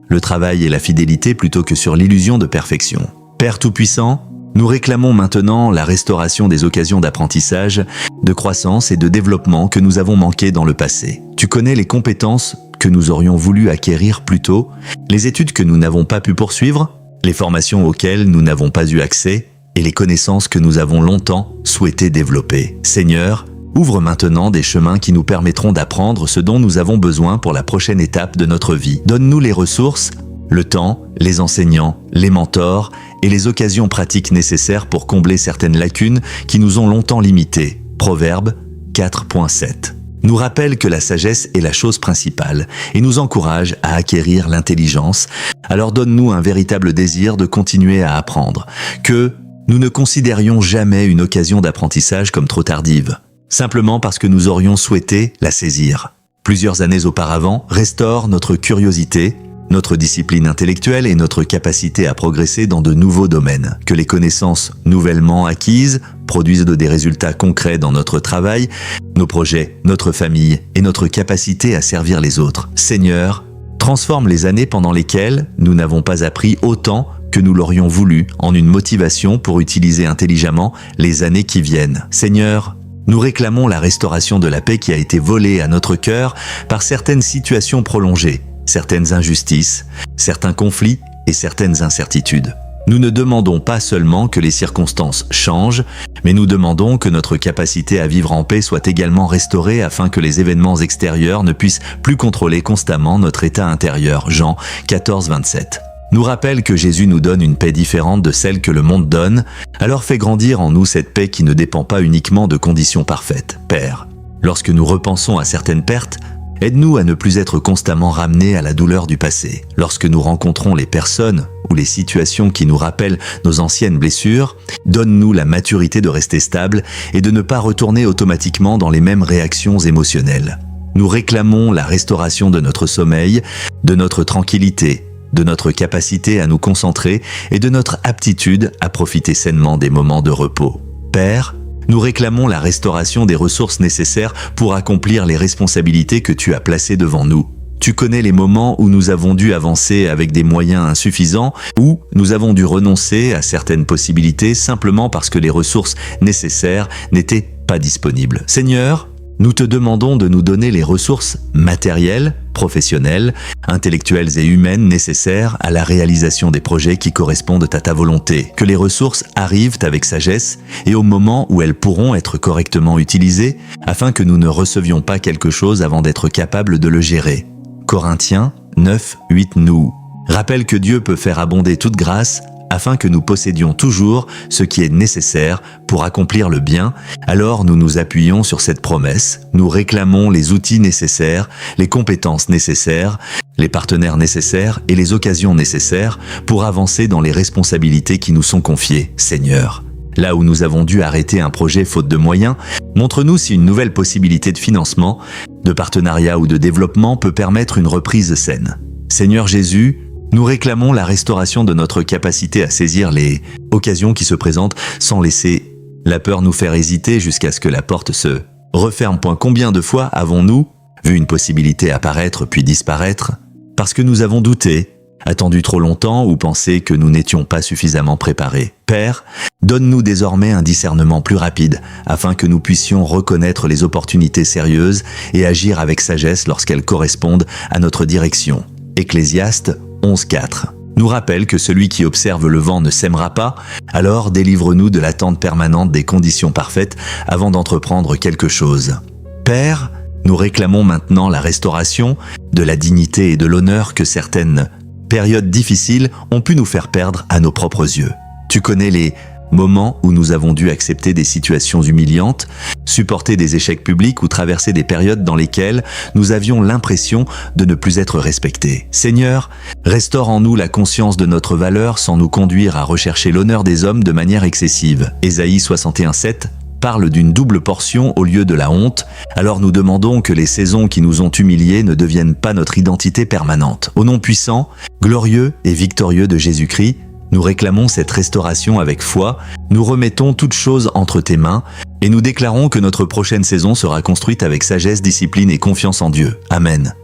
le travail et la fidélité plutôt que sur l'illusion de perfection. Père Tout-Puissant, nous réclamons maintenant la restauration des occasions d'apprentissage, de croissance et de développement que nous avons manquées dans le passé. Tu connais les compétences que nous aurions voulu acquérir plus tôt, les études que nous n'avons pas pu poursuivre, les formations auxquelles nous n'avons pas eu accès et les connaissances que nous avons longtemps souhaité développer. Seigneur, ouvre maintenant des chemins qui nous permettront d'apprendre ce dont nous avons besoin pour la prochaine étape de notre vie. Donne-nous les ressources, le temps, les enseignants, les mentors et les occasions pratiques nécessaires pour combler certaines lacunes qui nous ont longtemps limités. Proverbe 4.7 nous rappelle que la sagesse est la chose principale et nous encourage à acquérir l'intelligence. Alors donne-nous un véritable désir de continuer à apprendre, que nous ne considérions jamais une occasion d'apprentissage comme trop tardive, simplement parce que nous aurions souhaité la saisir. Plusieurs années auparavant, restaure notre curiosité, notre discipline intellectuelle et notre capacité à progresser dans de nouveaux domaines, que les connaissances nouvellement acquises produisent des résultats concrets dans notre travail, nos projets, notre famille et notre capacité à servir les autres. Seigneur, transforme les années pendant lesquelles nous n'avons pas appris autant que nous l'aurions voulu en une motivation pour utiliser intelligemment les années qui viennent. Seigneur, nous réclamons la restauration de la paix qui a été volée à notre cœur par certaines situations prolongées, certaines injustices, certains conflits et certaines incertitudes. Nous ne demandons pas seulement que les circonstances changent, mais nous demandons que notre capacité à vivre en paix soit également restaurée afin que les événements extérieurs ne puissent plus contrôler constamment notre état intérieur. Jean 14, 27. Nous rappelle que Jésus nous donne une paix différente de celle que le monde donne, alors fais grandir en nous cette paix qui ne dépend pas uniquement de conditions parfaites. Père, lorsque nous repensons à certaines pertes, aide-nous à ne plus être constamment ramenés à la douleur du passé. Lorsque nous rencontrons les personnes ou les situations qui nous rappellent nos anciennes blessures, donne-nous la maturité de rester stable et de ne pas retourner automatiquement dans les mêmes réactions émotionnelles. Nous réclamons la restauration de notre sommeil, de notre tranquillité, de notre capacité à nous concentrer et de notre aptitude à profiter sainement des moments de repos. Père, nous réclamons la restauration des ressources nécessaires pour accomplir les responsabilités que tu as placées devant nous. Tu connais les moments où nous avons dû avancer avec des moyens insuffisants, où nous avons dû renoncer à certaines possibilités simplement parce que les ressources nécessaires n'étaient pas disponibles. Seigneur, nous te demandons de nous donner les ressources matérielles, professionnelles, intellectuelles et humaines nécessaires à la réalisation des projets qui correspondent à ta volonté. Que les ressources arrivent avec sagesse et au moment où elles pourront être correctement utilisées afin que nous ne recevions pas quelque chose avant d'être capables de le gérer. Corinthiens 9, 8 nous rappelle que Dieu peut faire abonder toute grâce afin que nous possédions toujours ce qui est nécessaire pour accomplir le bien. Alors nous nous appuyons sur cette promesse, nous réclamons les outils nécessaires, les compétences nécessaires, les partenaires nécessaires et les occasions nécessaires pour avancer dans les responsabilités qui nous sont confiées. Seigneur, là où nous avons dû arrêter un projet faute de moyens, montre-nous si une nouvelle possibilité de financement, de partenariat ou de développement peut permettre une reprise saine. Seigneur Jésus, nous réclamons la restauration de notre capacité à saisir les occasions qui se présentent sans laisser la peur nous faire hésiter jusqu'à ce que la porte se referme. Combien de fois avons-nous vu une possibilité apparaître puis disparaître parce que nous avons douté, attendu trop longtemps ou pensé que nous n'étions pas suffisamment préparés? Père, donne-nous désormais un discernement plus rapide afin que nous puissions reconnaître les opportunités sérieuses et agir avec sagesse lorsqu'elles correspondent à notre direction. Ecclésiaste 11.4 nous rappelle que celui qui observe le vent ne sèmera pas, alors délivre-nous de l'attente permanente des conditions parfaites avant d'entreprendre quelque chose. Père, nous réclamons maintenant la restauration de la dignité et de l'honneur que certaines périodes difficiles ont pu nous faire perdre à nos propres yeux. Tu connais les moments où nous avons dû accepter des situations humiliantes, supporter des échecs publics ou traverser des périodes dans lesquelles nous avions l'impression de ne plus être respectés. Seigneur, restaure en nous la conscience de notre valeur sans nous conduire à rechercher l'honneur des hommes de manière excessive. Ésaïe 61.7 parle d'une double portion au lieu de la honte, alors nous demandons que les saisons qui nous ont humiliés ne deviennent pas notre identité permanente. Au nom puissant, glorieux et victorieux de Jésus-Christ, nous réclamons cette restauration avec foi, nous remettons toutes choses entre tes mains et nous déclarons que notre prochaine saison sera construite avec sagesse, discipline et confiance en Dieu. Amen.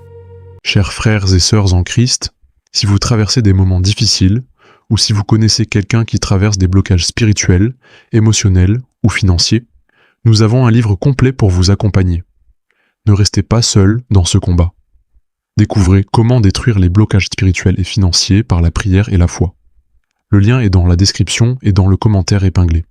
Chers frères et sœurs en Christ, si vous traversez des moments difficiles ou si vous connaissez quelqu'un qui traverse des blocages spirituels, émotionnels ou financiers, nous avons un livre complet pour vous accompagner. Ne restez pas seul dans ce combat. Découvrez comment détruire les blocages spirituels et financiers par la prière et la foi. Le lien est dans la description et dans le commentaire épinglé.